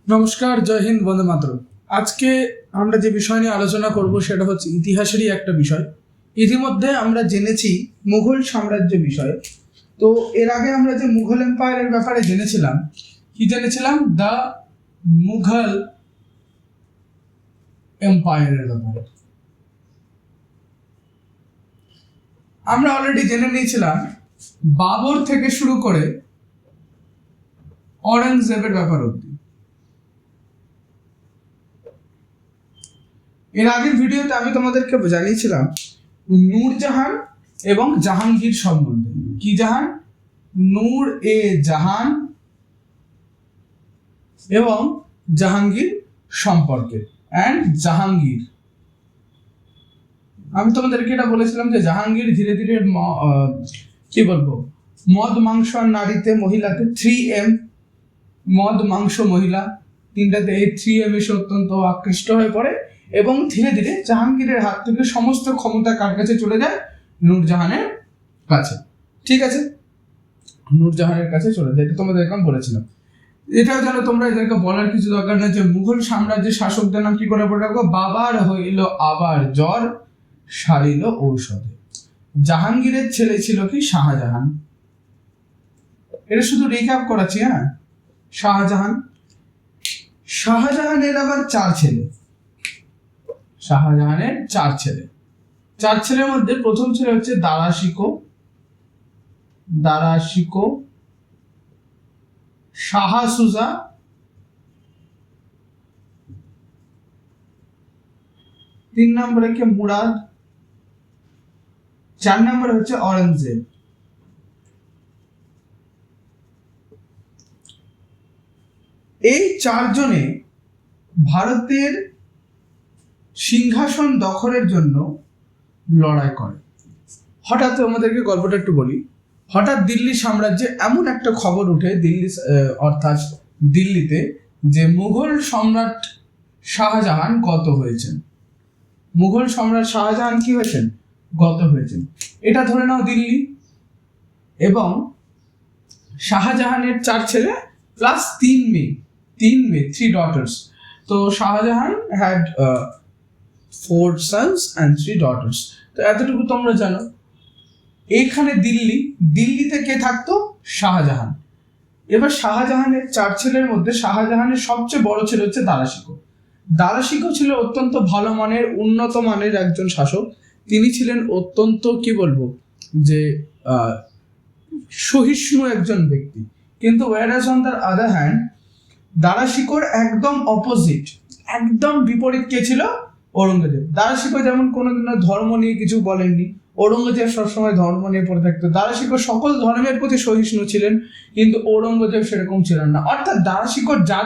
নমস্কার, জয় হিন্দ, বন্দে মাতরম। আজকে আমরা যে বিষয় নিয়ে আলোচনা করব সেটা হচ্ছে ইতিহাসেরই একটা বিষয়। ইতিমধ্যে আমরা জেনেছি মুঘল সাম্রাজ্য বিষয়ে। তো এর আগে আমরা যে মুঘল এম্পায়ারের ব্যাপারে জেনেছিলাম, দ্য মুঘল এম্পায়ারের ব্যাপারে আমরা অলরেডি জেনে নিয়েছিলাম বাবর থেকে শুরু করে অরঙ্গজেবের ব্যাপার অব্দি। এর আগের ভিডিওতে আমি তোমাদেরকে জানিয়েছিলাম নূরজাহান এবং জাহাঙ্গীর সম্বন্ধে। কি জাহান? নূর এ জাহান এবং জাহাঙ্গীর সম্পর্কে। অ্যান্ড জাহাঙ্গীর, আমি তোমাদেরকে এটা বলেছিলাম যে জাহাঙ্গীর ধীরে ধীরে মদ মাংস আর নারীতে মহিলাতে 3M, মদ মাংস মহিলা তিনটাতে এই 3M এসে অত্যন্ত আকৃষ্ট হয়ে পড়ে এবং ধীরে ধীরে জাহাঙ্গীরের হাত থেকে সমস্ত ক্ষমতা কার কাছে চলে যায়? নূরজাহানের কাছে। ঠিক আছে, নূরজাহানের কাছে চলে যায়। এটা তোমাদের এখন বলেছিলাম। এটাও জানো তোমরা, এদেরকে বলার কিছু দরকার নেই যে মুঘল সাম্রাজ্যের শাসকদের নাম কি করে পড়ে রাখবো? বাবার হইল আবার জ্বর, সারিল ঔষধে। জাহাঙ্গীরের ছেলে ছিল কি? শাহজাহান। এটা শুধু রিক্যাপ করাচ্ছি। হ্যাঁ, শাহজাহানের আবার 4 ছেলে। শাহজাহানের 4 ছেলে। 4 ছেলের মধ্যে প্রথম ছেলে হচ্ছে দারাশিকো, শাহ সুজা, 3 নম্বরে কে মুরাদ, 4 নম্বরে হচ্ছে অরঙ্গজেব। এই 4 জনে ভারতের সিংহাসন দখলের জন্য লড়াই করে। হঠাৎ আমাদেরকে গল্পটা একটু বলি। হঠাৎ দিল্লি সাম্রাজ্যে এমন একটা খবর উঠে দিল্লিতে যে মুঘল সম্রাট শাহজাহান গত হয়েছেন। মুঘল সম্রাট শাহজাহান কি হয়েছেন? গত হয়েছেন। এটা ধরে নাও দিল্লি। এবং শাহজাহানের 4 ছেলে প্লাস 3 মেয়ে, 3 daughters। তো Shahjahan had 4 sons and 3 daughters। তো এতটুকু তোমরা জানো। এইখানে দিল্লিতে কে থাকতো? শাহজাহান। এবার শাহজাহানের 4 ছেলের মধ্যে শাহজাহানের সবচেয়ে বড় ছেলে হচ্ছে দারাশিকো ছিল অত্যন্ত ভালো মানের, উন্নত মানের একজন শাসক। তিনি ছিলেন অত্যন্ত সহিষ্ণু একজন ব্যক্তি। কিন্তু whereas on the other hand, দারাশিকোর একদম অপোজিট, একদম বিপরীত কে ছিল? ঔরঙ্গজেব। দারাশিকো যেমন কোনোদিনও ধর্ম নিয়ে কিছু বলেননি, ঔরঙ্গজেব সবসময় ধর্ম নিয়ে পড়ে থাকতো। দারাশিকো সকল ধর্মের প্রতি সহিষ্ণু ছিলেন, কিন্তু ঔরঙ্গজেব সেরকম ছিলেন না। অর্থাৎ দারাশিকোর যা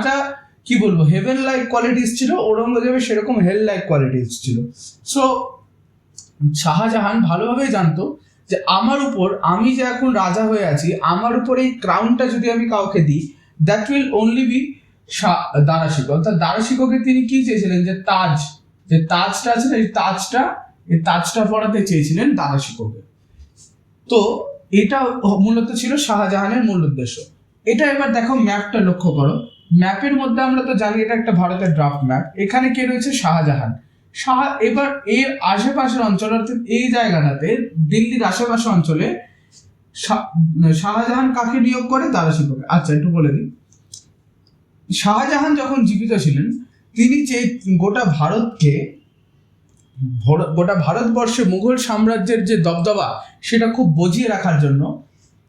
হেভেন লাইক কোয়ালিটিস ছিল, ঔরঙ্গজেবের সেরকম হেল লাইক কোয়ালিটিস ছিল। সো শাহজাহান ভালোভাবেই জানতো যে আমি যে এখন রাজা হয়ে আছি, আমার উপর এই ক্রাউনটা যদি আমি কাউকে দিই, দ্যাট উইল অনলি বি দারাশিকো। অর্থাৎ দারাশিকোকে তিনি কি চেয়েছিলেন? যে তাজটা আছে না, এই তাজটা পরাতে চেয়েছিলেন দারাশিকোকে। তো এটা মূলত ছিল শাহজাহানের মূল উদ্দেশ্য। এটা এবার দেখো, ম্যাপটা লক্ষ্য করো। ম্যাপের মধ্যে আমরা তো জানি এটা একটা ভারতের ড্রাফট ম্যাপ। এখানে কে রয়েছে? শাহজাহান। এবার এর আশেপাশের অঞ্চল, অর্থাৎ এই জায়গাটাতে দিল্লির আশেপাশে অঞ্চলে শাহজাহান কাকে নিয়োগ করে? দারাশিকোকে। আচ্ছা, একটু বলে দিই। শাহজাহান যখন জীবিত ছিলেন, তিনি যে গোটা ভারতবর্ষে মুঘল সাম্রাজ্যের যে দবদবা সেটা খুব বজিয়ে রাখার জন্য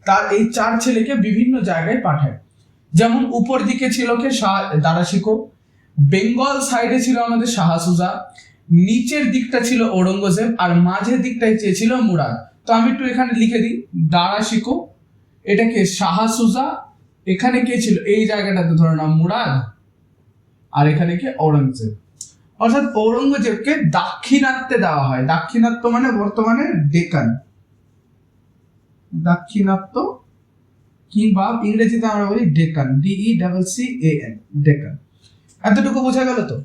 তার এই 4 ছেলেকে বিভিন্ন জায়গায় পাঠায়। যেমন উপর দিকে ছিল কে? দারাশিকো। বেঙ্গল সাইডে ছিল আমাদের শাহ সুজা, নিচের দিকটা ছিল ঔরঙ্গজেব, আর মাঝের দিকটায় চেয়েছিল মুরাদ। তো আমি একটু এখানে লিখে দিই, দারাশিকো, এটাকে শাহ সুজা, এখানে কে ছিল? এই জায়গাটাতে ধরে নাও মুরাদ, আর এখানে কে? ঔরঙ্গজেব। অর্থাৎ ঔরঙ্গজেবকে দাক্ষিণাত্যে দেওয়া হয়। দাক্ষিণাত্য মানে বর্তমানে ডেকান, দাক্ষিণাত্য, কিংবা ইংরেজিতে আমরা বলি ডেকান, DECCAN, ডেকান। এতটুকু বোঝা গেল তো?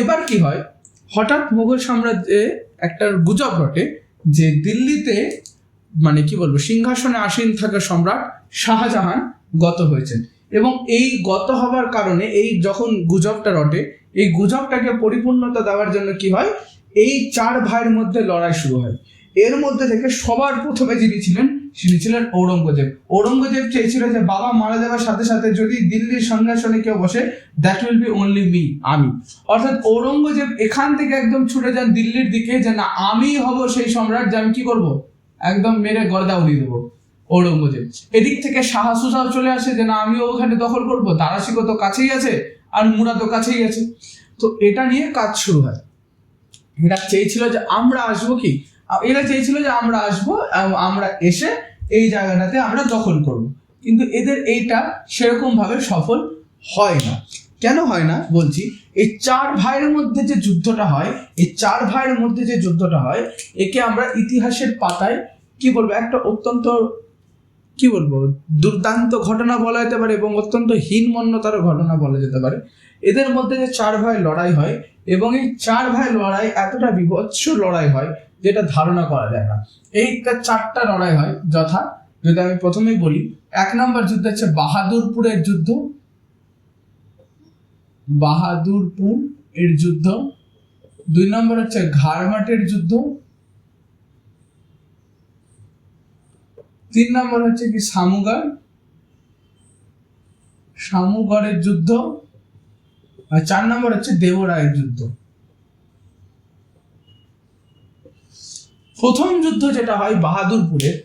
এবার কি হয়, হঠাৎ মুঘল সাম্রাজ্যে একটা গুজব ঘটে যে দিল্লিতে সিংহাসনে আসীন থাকা সম্রাট শাহজাহান গত হয়েছেন। এবং এই গত হবার কারণে এই যখন গুজবটা রটে, এই গুজবটাকে পরিপূর্ণতা দেওয়ার জন্য কি হয়, এই 4 ভাইয়ের মধ্যে লড়াই শুরু হয়। এর মধ্যে থেকে সবার প্রথমে যিনি ছিলেন ঔরঙ্গজেব। ঔরঙ্গজেব চেয়েছিল যে বাবা মারা যাওয়ার সাথে সাথে যদি দিল্লির সিংহাসনে কেউ বসে, that will be only me, আমি। অর্থাৎ ঔরঙ্গজেব এখান থেকে একদম ছুটে যান দিল্লির দিকে, যে না আমি হব সেই সম্রাট, যে আমি কি করবো, একদম মেরে গর্দা উড়িয়ে দেবো ঔরঙ্গজেব। এদিক থেকে শাহ সুজাও চলে আসে যে না আমিও ওখানে দখল করবো, দারাশিকো তো কাছেই আছে আর মুরা তো কাছেই আছে। তো এটা নিয়ে কাজ শুরু হয়। এরা চেয়েছিল যে আমরা আসবো, আমরা এসে এই জায়গাটাতে আমরা দখল করব, কিন্তু এদের এইটা সেরকম ভাবে সফল হয় না। কেন হয় না বলছি, এই 4 ভাইয়ের মধ্যে যে যুদ্ধটা হয়, একে আমরা ইতিহাসের পাতায় কি বলবো, একটা অত্যন্ত কি বলবো দুর্দান্ত ঘটনা বলা যেতে পারে এবং অত্যন্ত হীনমন্যতার ঘটনা বলা যেতে পারে। এদের মধ্যে যে 4 ভাই লড়াই হয়, এবং এই 4 ভাই লড়াই এতটা বিভৎস লড়াই হয় যেটা ধারণা করা যায় না। এই 4টা লড়াই হয় যথা, যদি আমি প্রথমেই বলি, 1 নম্বর যুদ্ধ হচ্ছে বাহাদুরপুরের যুদ্ধ, বাহাদুরপুরের যুদ্ধ। 2 নম্বর হচ্ছে ঘাড়মাটের যুদ্ধ। 3 নম্বর হচ্ছে কি শামুগড়ের যুদ্ধ। আর 4 নম্বর হচ্ছে দেবরায়ের যুদ্ধ। প্রথম যুদ্ধ যেটা হয় বাহাদুরপুরের,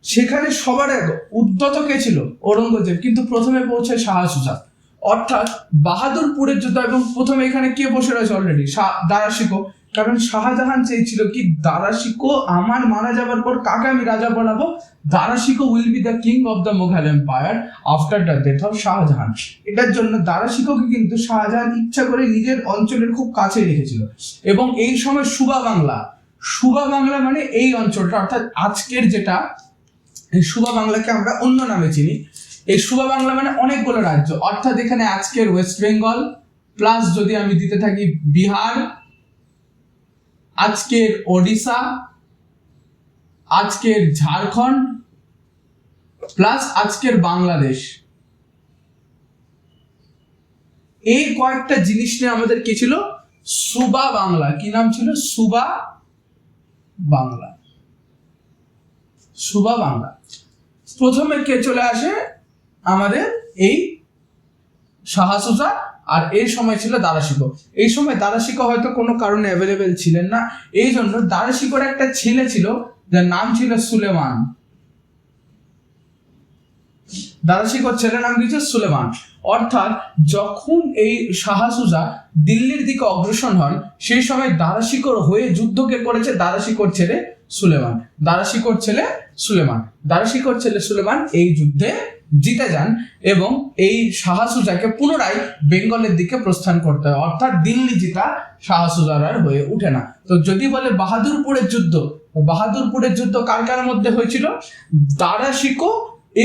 সেখানে সবার আগে উদ্যত কে ছিল, ঔরঙ্গজেব, কিন্তু প্রথমে পৌঁছায় শাহ সুজা। অর্থাৎ বাহাদুরপুরের যুদ্ধ, এবং প্রথমে এখানে কে বসে রয়েছে অলরেডি, দারাশিকো। কারণ শাহজাহান চেয়েছিল কি, দারাশিকো আমার মারা যাবার পর কাকে আমি রাজা বানাবো, Darashikoh will be the king of the Mughal empire after the death of Shahjahan. এটার জন্য দারাশিকোকে কিন্তু শাহজাহান ইচ্ছা করে নিজের অঞ্চলের খুব কাছে রেখেছিল। এবং এই সময় সুবা বাংলা মানে এই অঞ্চলটা, অর্থাৎ আজকের যেটা এই সুবা বাংলাকে আমরা অন্য নামে চিনি। এই সুবা বাংলা মানে অনেকগুলো রাজ্য, অর্থাৎ এখানে আজকের ওয়েস্ট বেঙ্গল প্লাস যদি আমি দিতে থাকি বিহার, আজকের ওড়িশা, আজকের ঝাড়খণ্ড প্লাস আজকের বাংলাদেশ, এই কয়েকটা জিনিস নিয়ে আমাদের কি ছিল, সুবা বাংলা। কি নাম ছিল, সুবা বাংলা। প্রথমে কে চলে আসে, আমাদের এই শাহ সুজা, আর এই সময় ছিল দারাশিকো। এই সময় দারাশিকো হয়তো কোনো কারণে অ্যাভেলেবেল ছিলেন না, এই জন্য দারাশিকোর একটা ছেলে ছিল যার নাম ছিল সুলেমান। দারাশিকোর ছেলের নাম কি ছিল, সুলেমান। অর্থাৎ যখন এই শাহ সুজা দিল্লির দিকে অগ্রসর হন, সেই সময় দারাশিকোর হয়ে যুদ্ধকে করেছে দারাশিকোর ছেলে সুলেমান। এই যুদ্ধে জিতে যান এবং এই শাহ সুজাকে পুনরায় বেঙ্গলের দিকে প্রস্থান করতে হয়, অর্থাৎ দিল্লি জিতা শাহ সুজার আর হয়ে উঠে না। তো যদি বলে বাহাদুরপুরের যুদ্ধ কার মধ্যে হয়েছিল, দারাশিকো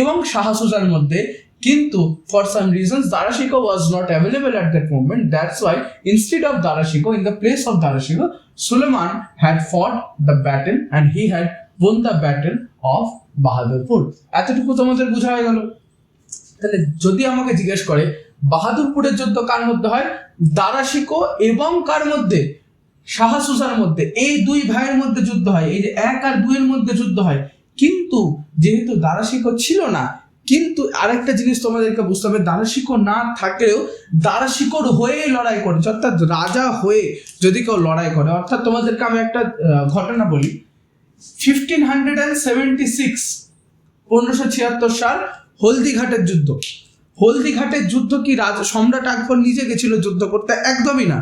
এবং শাহ সুজার মধ্যে। কিন্তু for some reasons Darashiko was not available at that moment. That's why instead of Darashiko, in the place of Darashiko, Suleiman had fought the battle and he had won the battle of Bahadurpur. এতটুকু তোমাদের বোঝা হয়ে গেল। তাহলে যদি আমাকে জিজ্ঞেস করে বাহাদুরপুরের যুদ্ধ কার মধ্যে হয়, দারাশিকো এবং কার মধ্যে, শাহ সুজার মধ্যে, এই 2 ভাইয়ের মধ্যে যুদ্ধ হয়। এই যে 1 আর 2 এর মধ্যে যুদ্ধ হয়, কিন্তু যেহেতু দারাশিকো ছিল না, কিন্তু আরেকটা জিনিস তোমাদেরকে বুঝতে হবে, দারাশিকো না থাকলেও দারাশিকোর হয়ে লড়াই করেছে, অর্থাৎ রাজা হয়ে যদি কেউ লড়াই করে। অর্থাৎ তোমাদেরকে আমি একটা ঘটনা বলি, 1576 সাল হলদিঘাটের যুদ্ধ কি সম্রাট আকবর নিজে গেছিল যুদ্ধ করতে? একদমই না।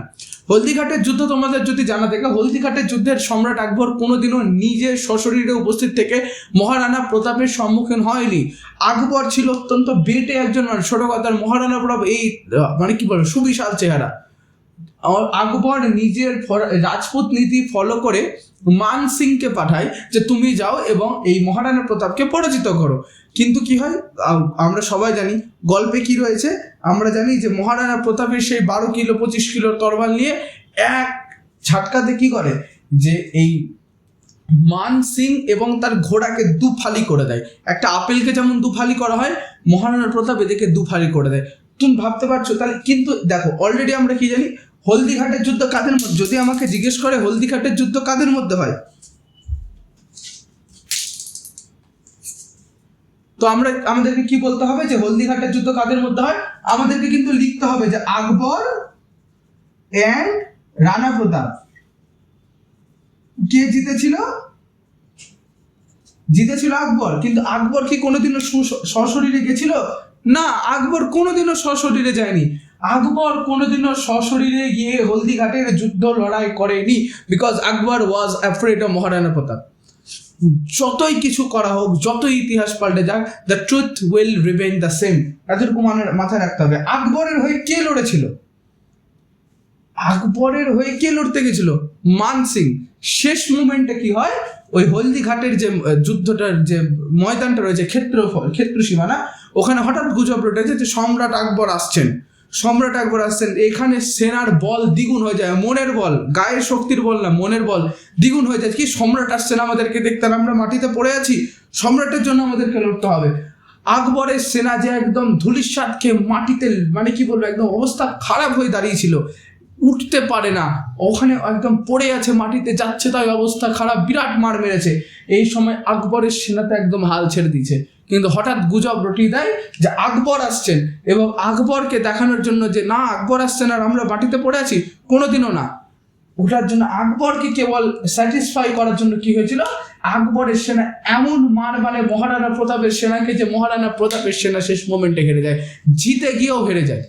হলদিঘাটের যুদ্ধ তোমাদের যদি জানা থাকে, হলদিঘাটের যুদ্ধের সম্রাট আকবর কোনোদিনও নিজে সশরীরে উপস্থিত থেকে মহারানা প্রতাপের সম্মুখীন হয়নি। আকবর ছিল অত্যন্ত বেটে একজন মানুষ, ছোট কথার মহারানা প্রতাপ এই মানে কি বলবো সুবিশাল চেহারা। আকবর নিজের রাজপুত নীতি ফলো করে মান সিংকে পাঠায় যে তুমি যাও এবং এই মহারানা প্রতাপকে পরাজিত করো। কিন্তু কি হয় আমরা সবাই জানি, গল্পে কি রয়েছে আমরা জানি যে মহারানা প্রতাপের সেই 12 কিলো 25 কিলোর তরবাল নিয়ে এক ঝাটকাতে কি করে, যে এই মান সিং এবং তার ঘোড়াকে দুফালি করে দেয়। একটা আপেলকে যেমন দুফালি করা হয়, মহারানা প্রতাপ এদেরকে দুফালি করে দেয়। তুমি ভাবতে পারছো তাহলে? কিন্তু দেখো অলরেডি আমরা কি জানি, হলদিঘাটের যুদ্ধ কাদের মধ্যে, যদি আমাকে জিজ্ঞেস করে হলদিঘাটের যুদ্ধ কাদের মধ্যে হয়, তো আমাদেরকে কি বলতে হবে যে হলদিঘাটের যুদ্ধ কাদের মধ্যে হয়? আমাদেরকে কিন্তু লিখতে হবে যে আকবর এন্ড রানা প্রতাপ। কে জিতেছিল? জিতেছিল আকবর। কিন্তু আকবর কি কোনোদিনও সশরীরে গেছিল? না, আকবর কোনোদিনও সশরীরে যায়নি। আকবর কোনোদিনও সশরীরে গিয়ে হলদিঘাটের যুদ্ধ লড়াই করেনি, because Akbar was afraid of Maharana Pratap. যতই কিছু করা হোক, যতই ইতিহাস পাল্টে যাক, the truth will remain the same. এতটুকু মাথায় রাখতে হবে। আকবরের হয়ে কে লড়েছিল? আকবরের হয়ে কে লড়তে গেছিল? মান সিং। শেষ মুমেন্টে কি হয়, ওই হলদিঘাটের যে যুদ্ধটার যে ময়দানটা রয়েছে, ক্ষেত্র সীমানা, ওখানে হঠাৎ গুজব রটেছে যে সম্রাট আকবর আসছেন। এখানে সেনার বল দ্বিগুণ হয়ে যায়, মনের বল, গায়ের শক্তির বল না, মনের বল দ্বিগুণ হয়ে যায়। কি সম্রাট আসছেন আমাদেরকে দেখতে, আমরা মাটিতে পড়ে আছি, সম্রাটের জন্য আমাদেরকে লড়তে হবে। আকবরের সেনা যে একদম ধূলিসাৎ খেয়ে মাটিতে, মানে কি বলবো, একদম অবস্থা খারাপ হয়ে দাঁড়িয়েছিল, উঠতে পারে না, ওখানে একদম পড়ে আছে মাটিতে, যাচ্ছে তাই অবস্থা খারাপ, বিরাট মার মেরেছে। এই সময় আকবরের সেনাতে একদম হাল ছেড়ে দিয়েছে। কিন্তু হঠাৎ গুজব রটিয়ে দেয় যে আকবর আসছেন, এবং আকবরকে দেখানোর জন্য যে না আকবর আসছেন আর আমরা মাটিতে পড়ে আছি, কোনোদিনও না। ওটার জন্য আকবরকে কেবল স্যাটিসফাই করার জন্য কি হয়েছিল, আকবরের সেনা এমন মার মানে মহারানা প্রতাপের সেনাকে, যে মহারানা প্রতাপের সেনা শেষ মোমেন্টে হেরে যায়, জিতে গিয়েও হেরে যায়।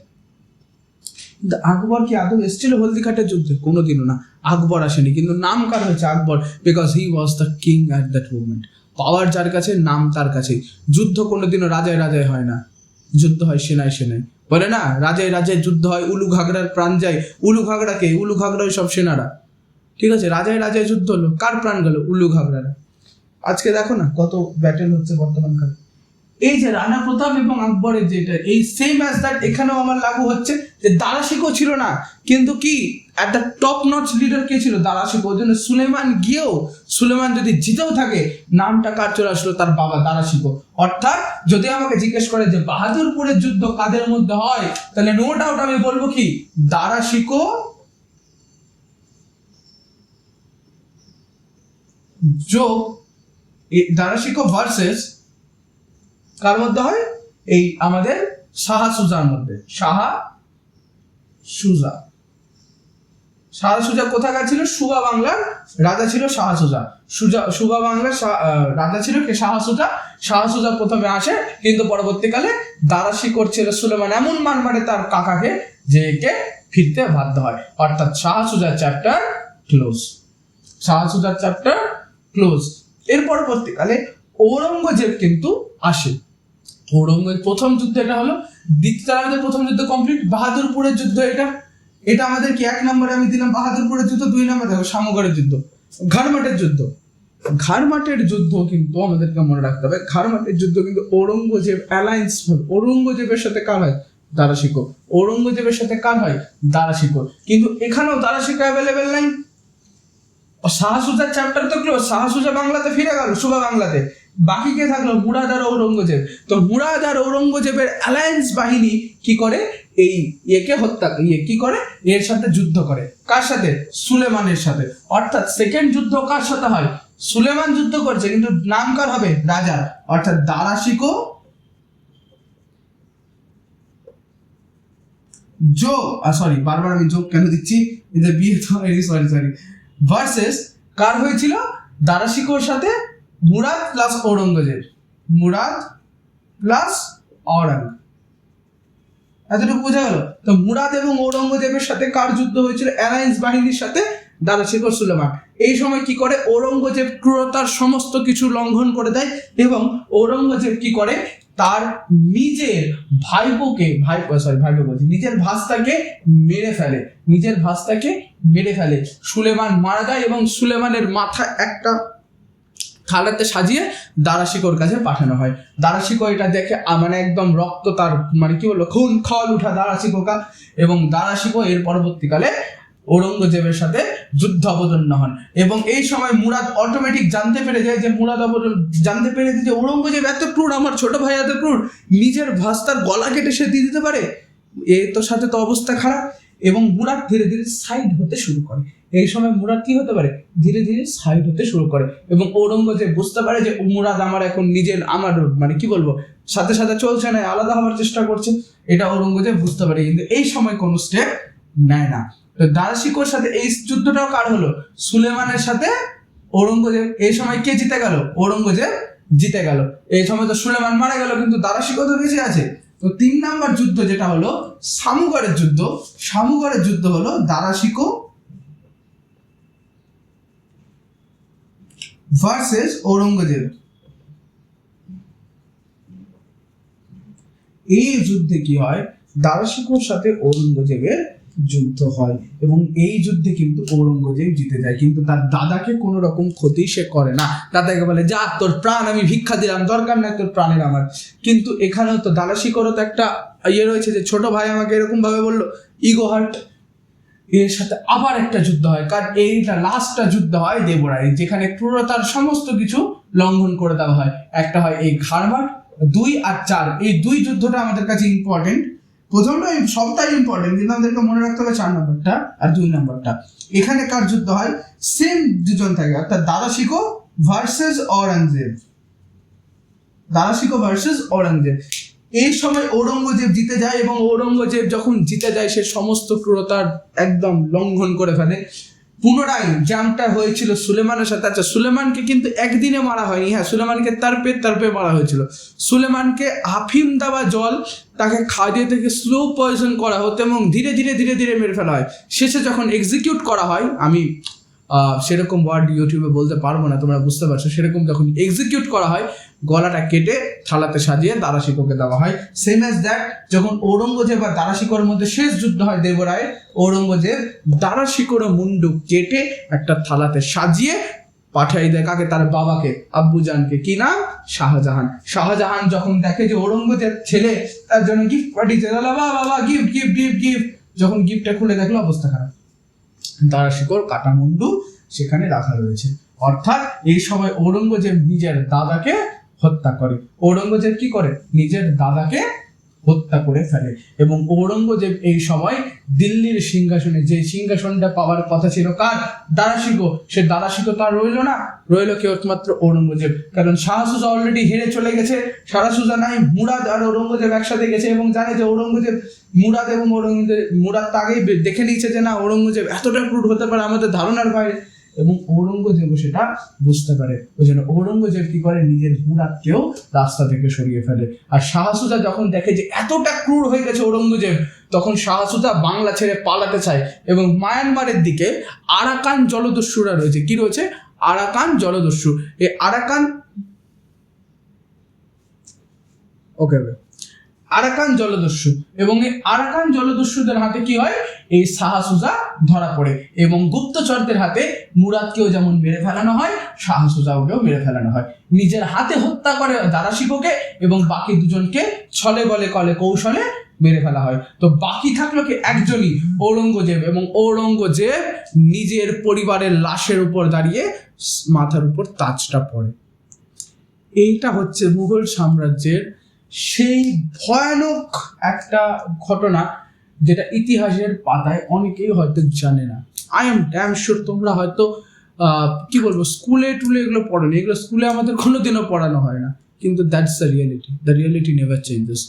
আকবর কি আদৌ এসেছিল হলদিঘাটের যুদ্ধে? কোনোদিনও না, আকবর আসেনি। কিন্তু নাম কার হয়েছে? Akbar, because he was the king at that movement. Power যার কাছে, নাম তার কাছেই। যুদ্ধ কোনোদিনও রাজায় রাজায় হয় না, যুদ্ধ হয় সেনায় সেনায়। বলে না, রাজায় রাজায় যুদ্ধ হয়, উলু ঘাগড়ার প্রাণ যায়। উলু ঘাগড়াকে, উলু ঘাগড়ায় সব সেনারা, ঠিক আছে? রাজায় রাজায় যুদ্ধ হলো, কার প্রাণ গেল? উলু ঘাগড়ারা। আজকে দেখো না কত ব্যাটেল হচ্ছে বর্তমানকালে। এই যে রানা প্রতাপ এবং আকবরের যেটা, এই সেম অ্যাজ দ্যাট এখানেও আমার লাগু হচ্ছে যে দারা শিকো ছিল না, কিন্তু কি একটা টপ নচ লিডার কে ছিল? দারা শিকো। ওই জন্য সুলেমান গিয়েও, সুলেমান যদি জিতেও থাকে, নামটা কার চলে আসলো? তার বাবা দারা শিকো। অর্থাৎ যদি আমাকে জিজ্ঞেস করে যে বাহাদুরপুরের যুদ্ধ কাদের মধ্যে হয়, তাহলে নো ডাউট আমি বলবো কি, দারা শিকো যোগ দারা শিকো ভার্সেস কার মধ্যে হয়? এই আমাদের শাহা সুজার মধ্যে। শাহা সুজা কোথাকার ছিল? সুবা বাংলার রাজা ছিল শাহা সুজা। সুবা বাংলার রাজা ছিল কে? শাহা সুজা। শাহা সুজা প্রথমে আসে, কিন্তু পরবর্তীকালে দারা শিকোর ছেলে সুলেমান এমন মান মারে তার কাকাকে যে একে ফিরতে বাধ্য হয়। অর্থাৎ শাহা সুজার চ্যাপ্টার ক্লোজ। এর পরবর্তীকালে ঔরঙ্গজেব কিন্তু আসে। ঔরঙ্গজেব প্রথম যুদ্ধ এটা হলো। দ্বিতীয় আমাদের প্রথম যুদ্ধ কমপ্লিট। বাহাদুরপুরের যুদ্ধ এটা আমাদের কি 1 নম্বরে আমি দিলাম বাহাদুরপুরের যুদ্ধ, 2 নম্বরে দেখো সামগড়ের যুদ্ধ, ঘাড়মাটের যুদ্ধ কিন্তু আমাদেরকে মনে রাখতে হবে। ঘাড়মাটের যুদ্ধ কিন্তু ঔরঙ্গজেব অ্যালায়েন্স, ঔরঙ্গজেবের সাথে কার হয়? দারা শিকো। ঔরঙ্গজেবের সাথে কার হয়? দারা শিকো। কিন্তু এখানেও দারা শিকো অ্যাভেলেবেল নাই। শাহ সুজার চ্যাপ্টার তো ক্লোজ, শাহ সুজা বাংলাতে ফিরে গেল, সুবা বাংলাতে। বাকি কে থাকলো? মুরাদ আর ঔরঙ্গজেব। তো মুরাদ আর ঔরঙ্গজেবের অ্যালায়েন্স বাহিনী কি করে? এই একে হত্যা কি করে? এর সাথে যুদ্ধ করে। কার সাথে? সুলেমানের সাথে। অর্থাৎ সেকেন্ড যুদ্ধ কার সাথে হয়? সুলেমান যুদ্ধ করছে, কিন্তু নাম কার হবে? রাজার। অর্থাৎ দারা শিকো বারবার আমি যোগ কেন দিচ্ছি? এটা বিয়ে তো সরি ভার্সেস কার হয়েছিল? দারা শিকোর সাথে মুরাদ প্লাস ঔরঙ্গজেব। এতটুকু বোঝা গেল? তো মুরাদ এবং ঔরঙ্গজেবের সাথে কার যুদ্ধ হয়েছিল? অ্যালায়েন্স বাহিনীর সাথে দারা শিকো সুলেমান। এই সময় কি করে? ঔরঙ্গজেব ক্রূরতার সমস্ত কিছু লঙ্ঘন করে দেয়, এবং ঔরঙ্গজেব কি করে? তার নিজের নিজের ভাস্তাকে মেরে ফেলে। সুলেমান মারা যায়, এবং সুলেমানের মাথা একটা থালাতে সাজিয়ে দারা শিকোর কাছে পাঠানো হয়। দারা শিকো এটা দেখে মানে একদম রক্ত, তার মানে কি বলবো, খুন খল উঠা দারা শিকো কা। এবং দারা শিকো এর পরবর্তীকালে ঔরঙ্গজেবের সাথে যুদ্ধ অবতীর্ণ হন। এবং এই সময় মুরাদ অটোমেটিক জানতে পেরে যায় যে জানতে পেরে যে ঔরঙ্গজেব এত ক্রূর, আমার ছোট ভাই এত ক্রূর, নিজের ভাস্তার গলা কেটে সে দিয়ে দিতে পারে, এর তো সাথে তো অবস্থা খারাপ। এবং মুরাদ ধীরে ধীরে সাইড হতে শুরু করে। এই সময় মুরাদ কি হতে পারে, ধীরে ধীরে সাইড হতে শুরু করে। এবং ঔরঙ্গজেব বুঝতে পারে যে মুরাদ আমার এখন আমার মানে কি বলবো সাথে সাথে চলছে না, আলাদা হওয়ার চেষ্টা করছে, এটা ঔরঙ্গজেব বুঝতে পারে, কিন্তু এই সময় কোনো স্টেপ নেয় না। তো দারা শিকোর সাথে এই যুদ্ধটাও কার হলো, সুলেমানের সাথে ঔরঙ্গজেব। এই সময় কে জিতে গেল, ঔরঙ্গজেব জিতে গেল। এই সময় তো সুলেমান মারা গেল, কিন্তু দারা শিকো তো বেঁচে আছে। তো 3 নম্বর যুদ্ধ যেটা হলো সামুগড়ের যুদ্ধ। সামুগড়ের যুদ্ধ হলো দারা শিকো ভার্সেস ঔরঙ্গজেব। এই যুদ্ধে কি হয়, দারা শিকোর সাথে ঔরঙ্গজেবের যুদ্ধ হয় এবং এই যুদ্ধে কিন্তু ঔরঙ্গজেব জিতে যায়, কিন্তু তার দাদাকে কোনো রকম ক্ষতি সে করে না। দাদাকে বলে যা তোর প্রাণ আমি ভিক্ষা দিলাম, দরকার নাই তোর প্রাণের আমার। কিন্তু এখানেও তো দারা শিকোরও তো একটা রয়েছে যে ছোট ভাই আমাকে এরকম ভাবে বললো, ইগো হার্ট। এর সাথে আবার একটা যুদ্ধ হয়, কারণ এইটা লাস্টটা যুদ্ধ হয় দেবরায়, যেখানে ক্রূরতার সমস্ত কিছু লঙ্ঘন করে দেওয়া হয়। একটা হয় এই ঘাড়মাট, 2 আর 4, এই 2 যুদ্ধটা আমাদের কাছে ইম্পর্টেন্ট। প্রথমটা সবটাই ইম্পর্টেন্ট, কিন্তু আমাদেরকে মনে রাখতে হবে 4 নম্বরটা আর 2 নম্বরটা। এখানে কার যুদ্ধ হয়, সেম দুজন থাকে, অর্থাৎ দারা শিকো ভার্সেস ঔরঙ্গজেব। দারা শিকো ভার্সেস ঔরঙ্গজেব। এই সময় ঔরঙ্গজেব জিতে যায় এবং ঔরঙ্গজেব যখন জিতে যায় সে সমস্ত ক্রূরতার একদম লঙ্ঘন করে ফেলে। পুনরায় যেমনটা হয়েছিল সুলেমানের সাথে, আচ্ছা সুলেমানকে কিন্তু একদিনে মারা হয়নি, হ্যাঁ সুলেমানকে তারপে মারা হয়েছিল। সুলেমানকে আফিম দেওয়া জল তাকে খাদিয়ে থেকে স্লো পয়জন করা হতো এবং ধীরে ধীরে মেরে ফেলা হয়। শেষে যখন এক্সিকিউট করা হয়, আমি সেরকম ওয়ার্ড ইউটিউবে বলতে পারবো না, তোমরা বুঝতে পারছো, সেরকম যখন এক্সিকিউট করা হয় গলাটা কেটে থালাতে সাজিয়ে দারা শিকোকে দেওয়া হয়। সেম অ্যাজ দ্যাট, যখন ঔরঙ্গজেব আর দারা শিকোর মধ্যে শেষ যুদ্ধ হয় দেবরায়, ঔরঙ্গজেব দারা শিকোর মুন্ডু কেটে একটা থালাতে সাজিয়ে পাঠাই দেয় কাকে, তার বাবাকে, আব্বুজানকে, কি নাম, শাহজাহান। শাহজাহান যখন দেখে যে ঔরঙ্গজেব ছেলে তার জন্য গিফট পাঠিয়েছে, বাবা গিফট গিফট গিফট গিফট, যখন গিফটটা খুলে দেখলো অবস্থা খারাপ, দারা শিকোর কাটা মুন্ডু সেখানে রাখা রয়েছে। অর্থাৎ এই সময় ঔরঙ্গজেব নিজের দাদাকে হত্যা করে। ঔরঙ্গজেব কি করে, নিজের দাদাকে হত্যা করে ফেলে। এবং ঔরঙ্গজেব এই সময় দিল্লির সিংহাসনে, যে সিংহাসনটা পাওয়ার কথা ছিল কার, দারা শিকো, সে দারা শিকো তার রইল কে একমাত্র ঔরঙ্গজেব। কারণ শাহ সুজা অলরেডি হেরে চলে গেছে, শাহ সুজা নাই, মুরাদ আর ঔরঙ্গজেব একসাথে গেছে এবং জানে যে ঔরঙ্গজেব, মুরাদ তো আগেই দেখে নিয়েছে যে না ঔরঙ্গজেব এতটা ক্রূর হতে পারে আমাদের ধারণার বাইরে, এবং ঔরঙ্গজেব সেটা বুঝতে পারে। ওই জন্য ঔরঙ্গজেব কি করে, নিজের মুরাদকেও রাস্তা থেকে সরিয়ে ফেলে। আর শাহ সুজা যখন দেখে যে এতটা ক্রূর হয়ে গেছে ঔরঙ্গজেব, তখন শাহ সুজা বাংলা ছেড়ে পালাতে চায় এবং মায়ানমারের দিকে আরাকান জলদস্যুরা রয়েছে। কি রয়েছে, আরাকান জলদস্যু। এই আরাকান আরাকান জলদস্যু, এবং এই আরাকান জলদস্যুদের হাতে কি হয়, এই শাহ সুজা ধরা পড়ে এবং গুপ্তচরদের হাতে মুরাদকেও যেমন মেরে ফেলানো হয়, শাহ সুজাকেও মেরে ফেলানো হয়। নিজের হাতে হত্যা করে দারা শিকোকে এবং বাকি দুজনকে ছলে বলে কলে কৌশলে মেরে ফেলা হয়। তো বাকি থাকলো কি একজনই, ঔরঙ্গজেব। এবং ঔরঙ্গজেব নিজের পরিবারের লাশের উপর দাঁড়িয়ে মাথার উপর তাজটা পড়ে। এইটা হচ্ছে মুঘল সাম্রাজ্যের সেই ভয়ানক একটা ঘটনা, যেটা ইতিহাসের পাতায় অনেকেই হয়তো জানে না। আই এম ড্যাম শিওর তোমরা হয়তো কি বলবো স্কুলে টুলে এগুলো পড়োনি, এগুলো স্কুলে আমাদের কোনোদিনও পড়ানো হয় না, কিন্তু that's the reality never changes.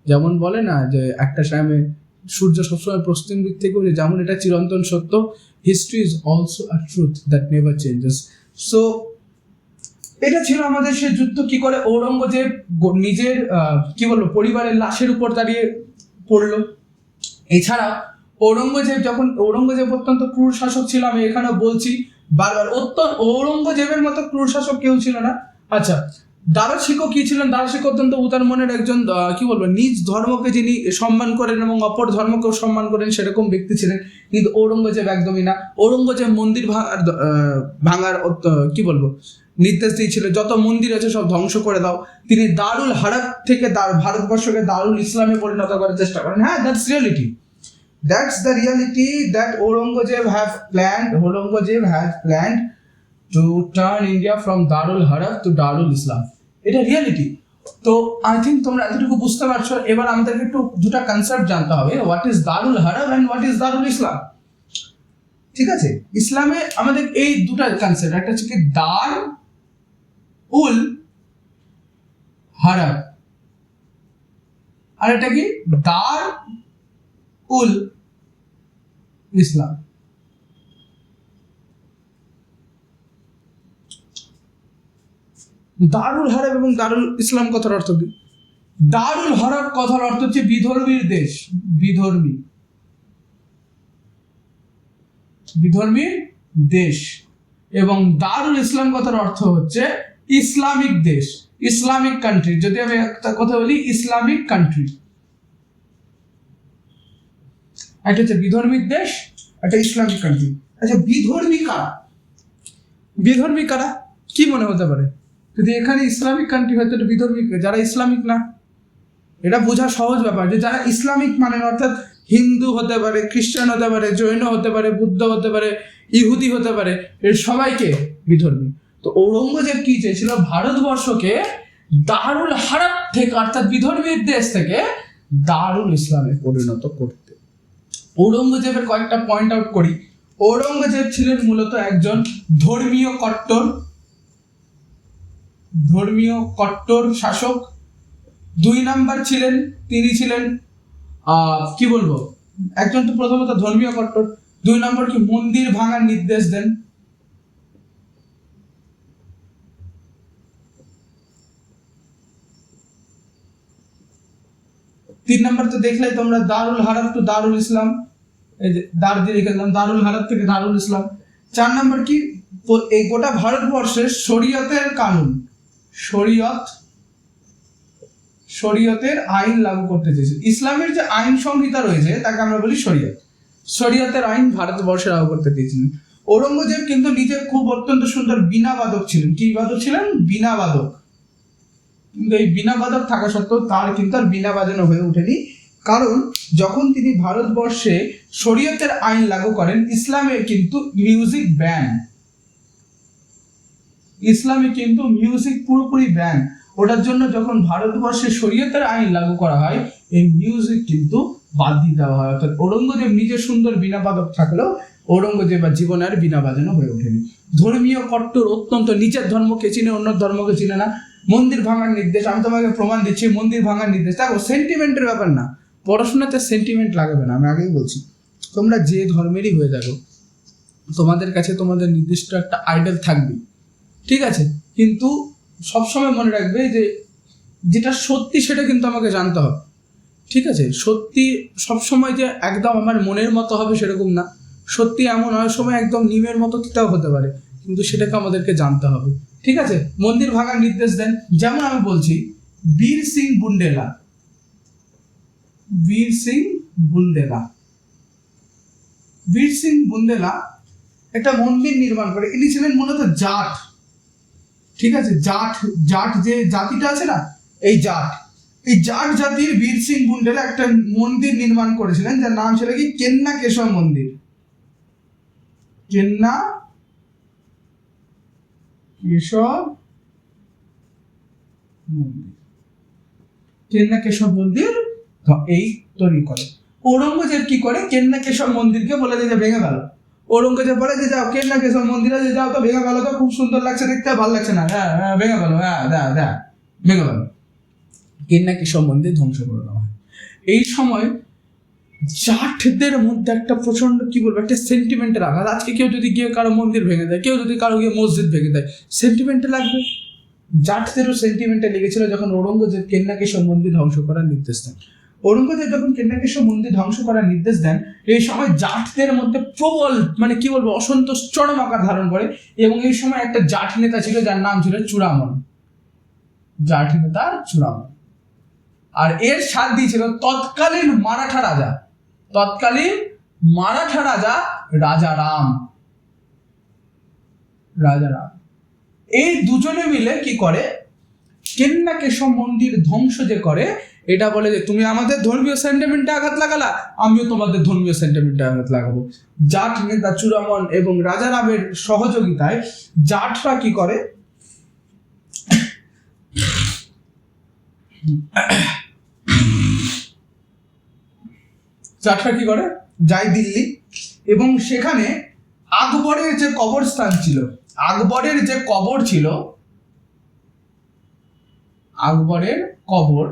যেমন বলে না যে একটা টাইমে সূর্য সবসময় পশ্চিম দিক থেকে উঠে, যেমন এটা চিরন্তন সত্য, history is also a truth that never changes. So এটা ছিল আমাদের সেই যুদ্ধ, কি করে ঔরঙ্গজেব নিজের কি বলবো পরিবারের লাশের উপর দাঁড়িয়ে পড়লো। এছাড়া ঔরঙ্গজেব অত্যন্ত ক্রূর শাসক ছিল, আমি এখানেও বলছি বারবার, ঔরঙ্গজেবের মতো ক্রূর শাসক কেউ ছিল না। আচ্ছা, দারা শিকো কি ছিলেন, দারা শিকো অত্যন্ত উদার মনের একজন কি বলবো নিজ ধর্মকে যিনি সম্মান করেন এবং অপর ধর্মকেও সম্মান করেন সেরকম ব্যক্তি ছিলেন, কিন্তু ঔরঙ্গজেব একদমই না। ঔরঙ্গজেব মন্দির ভাঙার কি বলবো নির্দেশ দিয়েছিল, যত মন্দির আছে সব ধ্বংস করে দাও। তিনি দারুল হারাত থেকে ভারতবর্ষকে দারুল ইসলামে পরিণত করার চেষ্টা করেন। হ্যাঁ, that's reality. That's the reality that Aurangzeb has planned to turn India from Darul Harab to Darul Islam. এটা রিয়ালিটি। তো আই থিঙ্ক তোমরা এতটুকু বুঝতে পারছো। এবার আমাদেরকে একটু দুটো কনসেপ্ট জানতে হবে, what is Darul Harab and what is Darul Islam. ঠিক আছে, ইসলামে আমাদের এই দুটো কনসেপ্ট, একটা হচ্ছে কি দার উল হারাব, আর এটা কি দার উল ইসলাম। দারুল হারাব এবং দারুল ইসলাম কথার অর্থ কি? দারুল হারাব কথার অর্থ হচ্ছে বিধর্মীর দেশ, বিধর্মীর দেশ, এবং দারুল ইসলাম কথার অর্থ হচ্ছে ইসলামিক দেশ, ইসলামিক কান্ট্রি। যদি আমি একটা কথা বলি, ইসলামিক কান্ট্রি। একটা হচ্ছে বিধর্মীর দেশ, একটা ইসলামিক কান্ট্রি। আচ্ছা, বিধর্মী কারা কি মনে হতে পারে? যদি এখানে ইসলামিক কান্ট্রি হয় তাহলে বিধর্মী যারা ইসলামিক না। এটা বোঝা সহজ ব্যাপার যে যারা ইসলামিক মানে অর্থাৎ হিন্দু হতে পারে, খ্রিস্টান হতে পারে, জৈন হতে পারে, বুদ্ধ হতে পারে, ইহুদি হতে পারে, এর সবাইকে বিধর্মী। তো ঔরঙ্গজেব কি চেয়েছিল? ভারতবর্ষকে দারুল হারাব থেকে অর্থাৎ বিধর্মীর দেশ থেকে দারুল ইসলামে পরিণত করতে। ঔরঙ্গজেবের কয়েকটা পয়েন্ট আউট করি। ঔরঙ্গজেব ছিলেন মূলত একজন ধর্মীয় কট্টর শাসক। 2 নাম্বার তিনি ছিলেন কি বলবো, একজন তো প্রথমত ধর্মীয় কট্টর, 2 নম্বর কি মন্দির ভাঙার নির্দেশ দেন। 3 নম্বর তো দেখলেই তোমরা, দারুল হারাব টু দারুল ইসলাম, এই যে দার দিয়ে লিখে দিলাম, দারুল হারাব থেকে দারুল ইসলাম। 4 নম্বর কি, এই গোটা ভারতবর্ষের শরীয়তের কানুন, শরীয়তের আইন লাগু করতে চেয়েছে। ইসলামের যে আইন সংহিতা রয়েছে তাকে আমরা বলি শরীয়তের আইন ভারতবর্ষে লাগু করতে চেয়েছিলেন। ঔরঙ্গজেব কিন্তু নিজে খুব অত্যন্ত সুন্দর বীণা বাদক ছিলেন। কি বাদক ছিলেন? বীণা বাদক। কিন্তু এই বীণা বাদক থাকা সত্ত্বেও তার কিন্তু আর বীণা বাজানো হয়ে ওঠেনি, কারণ যখন তিনি ভারতবর্ষে শরীয়তের আইন লাগু করেন, ইসলামে কিন্তু মিউজিক পুরোপুরি ব্যান। ওটার জন্য যখন ভারতবর্ষে শরীয়তের আইন লাগু করা হয়, এই মিউজিক কিন্তু বাদ দিয়ে দেওয়া হয়। অর্থাৎ ঔরঙ্গজেব নিজে সুন্দর বীণা বাদক থাকলেও ঔরঙ্গজেব আর জীবনে আর বীণা বাজানো হয়ে ওঠেনি। ধর্মীয় কট্টর, অত্যন্ত নিজের ধর্মকে চিনে, অন্য ধর্মকে চিনে না। মন্দির ভাঙার নির্দেশ, আমি তোমাকে প্রমাণ দিচ্ছি, মন্দির ভাঙার নির্দেশ। দেখো, সেন্টিমেন্টের ব্যাপার না, পড়াশোনাতে সেন্টিমেন্ট লাগবে না। আমি আগেই বলছি, তোমরা যে ধর্মেরই হয়ে থাকো, তোমাদের কাছে তোমাদের নির্দিষ্ট একটা আইডল থাকবে, ঠিক আছে? কিন্তু সবসময় মনে রাখবে যে যেটা সত্যি সেটা কিন্তু আমাকে জানতে হবে, ঠিক আছে? সত্যি সবসময় যে একদম আমার মনের মতো হবে সেরকম না। সত্যি এমন হয় সময় একদম নিমের মতো তিতাও হতে পারে, কিন্তু সেটাকে আমাদেরকে জানতে হবে, ঠিক আছে? মন্দির ভাঙার নির্দেশ দেন। যেমন আমি বলছি, বীর সিং বুন্দেলা একটা মন্দির নির্মাণ করে। ইনি ছিলেন মূলত জাট, ঠিক আছে? জাট যে জাতিটা আছে না, এই জাট জাতির বীর সিং বুন্দেলা একটা মন্দির নির্মাণ করেছিলেন, যার নাম ছিল কি কেন্না কেশব মন্দির। কেন্না কেশব মন্দির এই তৈরি করে। ঔরঙ্গজেব কি করে? কেন্না কেশব মন্দিরকে বলে যে ভেঙে গেল। ঔরঙ্গজেব বলে যে যাও কেন্না কেশব মন্দিরে যাও, তো ভেঙে গেল, তো খুব সুন্দর লাগছে দেখতে, ভালো লাগছে না, হ্যাঁ ভেঙে গেল, ভেঙে গেল। কেন্না কেশব মন্দির ধ্বংস করে দেওয়া হয়। এই সময় জাটদের মধ্যে একটা প্রচন্ড কি বলবো, একটা সেন্টিমেন্টের আঘাত। আজকে কেউ যদি গিয়ে কারো মন্দির ভেঙে দেয়, কেউ যদি কারো গিয়ে মসজিদ ভেঙে দেয়, সেন্টিমেন্টে লাগবে। জাটদেরও সেন্টিমেন্টে লেগেছিল যখন ঔরঙ্গজেব কেন্না কেশব মন্দির ধ্বংস করার নির্দেশ দেন। ঔরঙ্গজেব যখন কেন্না কেশব মন্দির ধ্বংস করার নির্দেশ দেন, এই সময় জাটদের মধ্যে প্রবল মানে কি বলবো অসন্তোষ চরম আকার ধারণ করে। এবং এই সময় একটা জাট নেতা ছিল যার নাম ছিল চূড়ামন, আর এর সাথ দিয়েছিল তৎকালীন মারাঠা রাজা রাজারাম। এই দুজনে মিলে কি করে, কেন্নাকেশব মন্দির ধ্বংস যে করে, এটা বলে যে তুমি আমাদের ধর্মীয় সেন্টিমেন্টে আঘাত লাগালা, আমিও তোমাদের ধর্মীয় সেন্টিমেন্টে আঘাত লাগাবো। জাট নেতা চূড়ামন এবং রাজারামের সহযোগিতায় জাটরা কি করে, যায় দিল্লি, এবং সেখানে আকবরের যে কবরস্থান ছিল, আকবরের কবর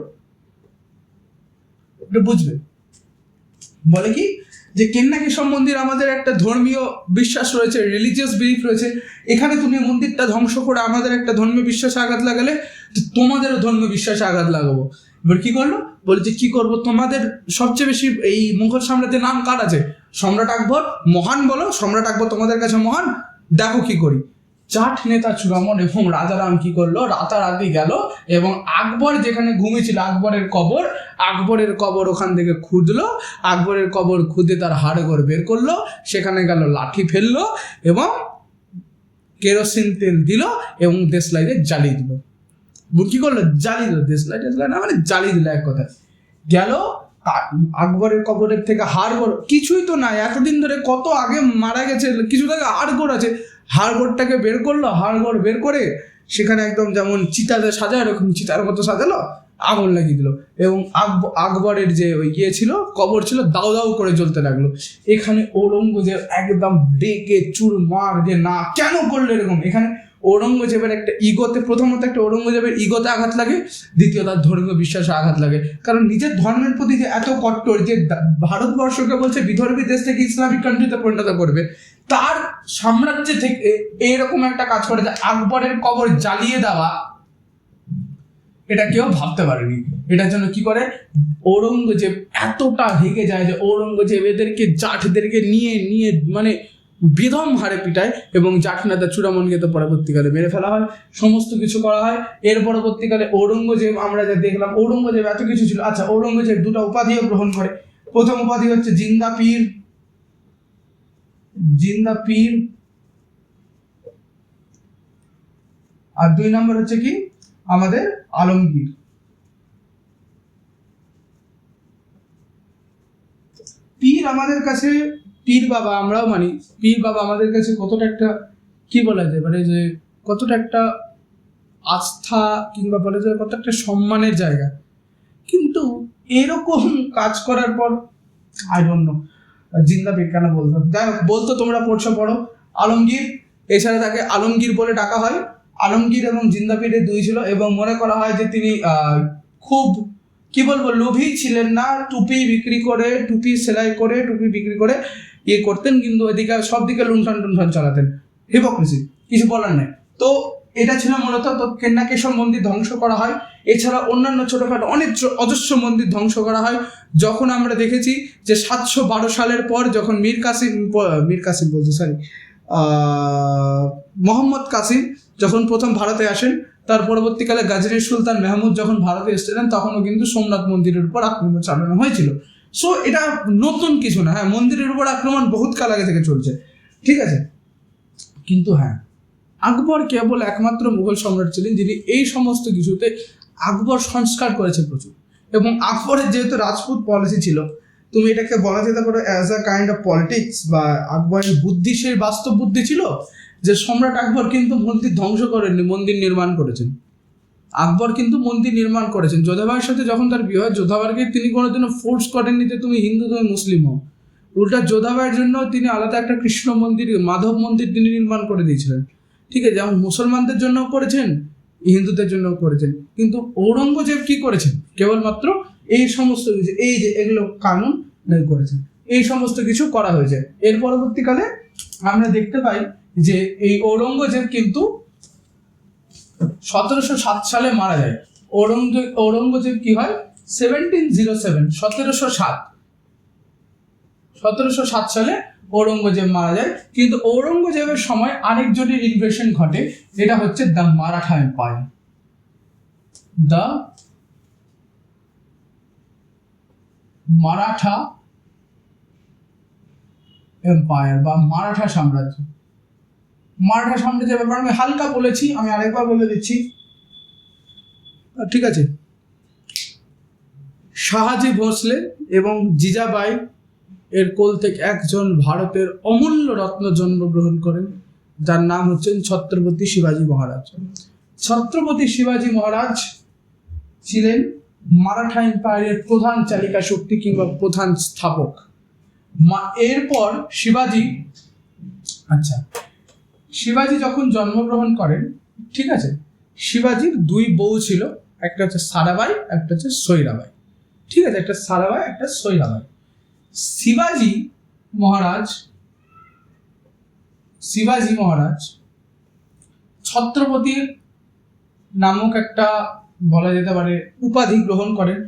বুঝবে, বলে কি যে কেন্নাকেশব মন্দির আমাদের একটা ধর্মীয় বিশ্বাস রয়েছে, রিলিজিয়াস বিলিফ রয়েছে, এখানে তুমি মন্দিরটা ধ্বংস করে আমাদের একটা ধর্মীয় বিশ্বাসে আঘাত লাগালে তোমাদেরও ধর্মীয় বিশ্বাসে আঘাত লাগাবো। এবার কি করলো, বলে যে কি করবো, তোমাদের সবচেয়ে বেশি এই মুঘল সাম্রাজ্যের নাম কার আছে, সম্রাট আকবর, মহান বলো, সম্রাট আকবর তোমাদের কাছে মহান, দেখো কি করি। জাট নেতা চূড়ামন এবং রাজারাম কি করলো, রাতারাতি গেল এবং আকবর যেখানে ঘুমিয়েছিল আকবরের কবর ওখান থেকে খুঁজলো, আকবরের কবর খুঁজে তার হাড়গোড় বের করলো, সেখানে গেল লাঠি ফেললো এবং কেরোসিন তেল দিল এবং দেশলাইতে জ্বালিয়ে দিল। কি করলো, জ্বালিয়ে দিল, দেশলাই না মানে জ্বালিয়ে দিল, এক কথায় গেল। আকবরের কবরের থেকে হাড়গোড় কিছুই তো নাই, এতদিন ধরে কত আগে মারা গেছে, কিছু থেকে হাড়গোড় আছে, হাড়গোড়টাকে বের করলো, হাড়গোড় বের করে সেখানে একদম যেমন চিতাতে সাজায় এরকম চিতার মতো সাজালো, আগুন লাগিয়ে দিল এবং আকবরের যে ওই ছিল কবর ছিল দাউ দাউ করে জ্বলতে লাগলো। এখানে ঔরঙ্গজেব একদম ডেকে চুরমার, যে না কেন করলো এরকম। এখানে ঔরঙ্গজেবের একটা ইগোতে, প্রথমত একটা ঔরঙ্গজেবের ইগোতে আঘাত লাগে, দ্বিতীয় তার ধর্মীয় বিশ্বাসে আঘাত লাগে, কারণ নিজের ধর্মের প্রতি যে এত কট্টর, যে ভারতবর্ষকে বলছে বিধর্মী দেশ থেকে ইসলামিক কান্ট্রিতে পরিণত করবে, তার সাম্রাজ্য থেকে এইরকম একটা কাজ করে যে আকবরের কবর জ্বালিয়ে দেওয়া, এটা কেউ ভাবতে পারেনি। এটার জন্য কি করে, ঔরঙ্গজেব এতটা হেগে যায় যে ঔরঙ্গজেব এদেরকে জাটদেরকে নিয়ে মানে বেদম হারে পিটায় এবং জাট নেতা চূড়ামনকে তো পরবর্তীকালে মেরে ফেলা হয়, সমস্ত কিছু করা হয়। এর পরবর্তীকালে ঔরঙ্গজেব, আমরা যা দেখলাম ঔরঙ্গজেব এত কিছু ছিল। আচ্ছা, ঔরঙ্গজেব দুটো উপাধিও গ্রহণ করে। প্রথম উপাধি হচ্ছে জিন্দা পীর, আর 2 নম্বর হচ্ছে কি আমাদের আলমগীর। পীর আমাদের কাছে, পীর বাবা আমরাও মানি, পীর বাবা আমাদের কাছে কতটা একটা কি বলা যায়, মানে যে কতটা একটা আস্থা কিংবা বলা যায় কত একটা সম্মানের জায়গা, কিন্তু এরকম কাজ করার পর আই ডোন্ট নো জিন্দা পীর কেন বলতো, যাই হোক বলতো, তোমরা পড়ো। আলমগীর, এছাড়া তাকে আলমগীর বলে ডাকা হয়। আলমগীর এবং জিন্দা পীরের 2 ছিল এবং মনে করা হয় যে তিনি খুব কি বলবো লোভী ছিলেন না, টুপি সেলাই করে টুপি বিক্রি করে করতেন, কিন্তু এদিকে সব দিকে লুণ্ঠন চালাতেন, হিপোক্রেসি, কিছু বলার নেই। তো এটা ছিল মূলত, তো কেন্নাকেশব মন্দির ধ্বংস করা হয়। এছাড়া অন্যান্য ছোটখাটো অনেক অজস্র মন্দির ধ্বংস করা হয়। যখন আমরা দেখেছি যে 712 সালের পর যখন মোহাম্মদ কাসিম যখন প্রথম ভারতে আসেন, তার পরবর্তীকালে গাজনীর সুলতান মেহমুদ যখন ভারতে এসেছিলেন, তখনও কিন্তু সোমনাথ মন্দিরের উপর আক্রমণ চালানো হয়েছিল। সো এটা নতুন কিছু না, হ্যাঁ, মন্দিরের উপর আক্রমণ বহুত কাল আগে থেকে চলছে, ঠিক আছে। কিন্তু হ্যাঁ, আকবর কেবল একমাত্র মুঘল সম্রাট ছিলেন যিনি এই সমস্ত কিছুতে আকবর সংস্কার করেছে প্রচুর, এবং আকবরের যেহেতু রাজপুত পলিসি ছিল, তুমি এটাকে বলা যেতে পারো as a kind of politics, বা আকবরের বুদ্ধি সেই বাস্তব বুদ্ধি ছিল যে সম্রাট আকবর কিন্তু মন্দির ধ্বংস করেননি, মন্দির নির্মাণ করেছেন। আকবর কিন্তু মন্দির নির্মাণ করেছেন। যোধাবাইয়ের সাথে যখন তার বিবাহ, যোধাবাইকে তিনি কোনোদিনও ফোর্স করেননি যে তুমি হিন্দু তুমি মুসলিম হও, উল্টা যোধাবাইয়ের জন্য তিনি আলাদা একটা কৃষ্ণ মন্দির, মাধব মন্দির তিনি নির্মাণ করে দিয়েছিলেন, ঠিক আছে, যেমন মুসলমানদের জন্য করেছেন, হিন্দুদের জন্য করেছেন। কিন্তু ঔরঙ্গজেব কি করেছেন, কেবলমাত্র এই সমস্ত কিছু, এই যে এগুলো কানুন করেছেন, এই সমস্ত কিছু করা হয়েছে। এর পরবর্তীকালে আমরা দেখতে পাই যে এই ঔরঙ্গজেব কিন্তু 1707 সালে মারা যায়। ঔরঙ্গজেব কি হয়, 1707 সালে ঔরঙ্গজেব মারা যায়। কিন্তু ঔরঙ্গজেবের সময় আরেকজনের ইনভেশন ঘটে, এটা হচ্ছে the Maratha empire, the Maratha empire বা মারাঠা সাম্রাজ্য। মারাঠা সাম্রাজ্যের ব্যাপারে আমি হালকা বলেছি, আমি আরেকবার বলে দিচ্ছি। ঠিক আছে, শাহাজি ভোসলে এবং জিজাবাই এর কোল থেকে একজন ভারতের অমূল্য রত্ন জন্মগ্রহণ করেন, যার নাম হচ্ছেন ছত্রপতি শিবাজী মহারাজ। ছত্রপতি শিবাজী মহারাজ ছিলেন মারাঠা এম্পায়ারের প্রধান চালিকা শক্তি কিংবা প্রধান স্থাপক। এরপর শিবাজী যখন জন্মগ্রহণ করেন, ঠিক আছে, শিবাজীর দুই বউ ছিল, একটা হচ্ছে সারাবাই, একটা হচ্ছে সৈরাবাই। ঠিক আছে, একটা সারাবাই, একটা সৈরাবাই। শিবাজী মহারাজ ছত্রপতি নামক একটা বলা যেতে পারে উপাধি গ্রহণ করেন।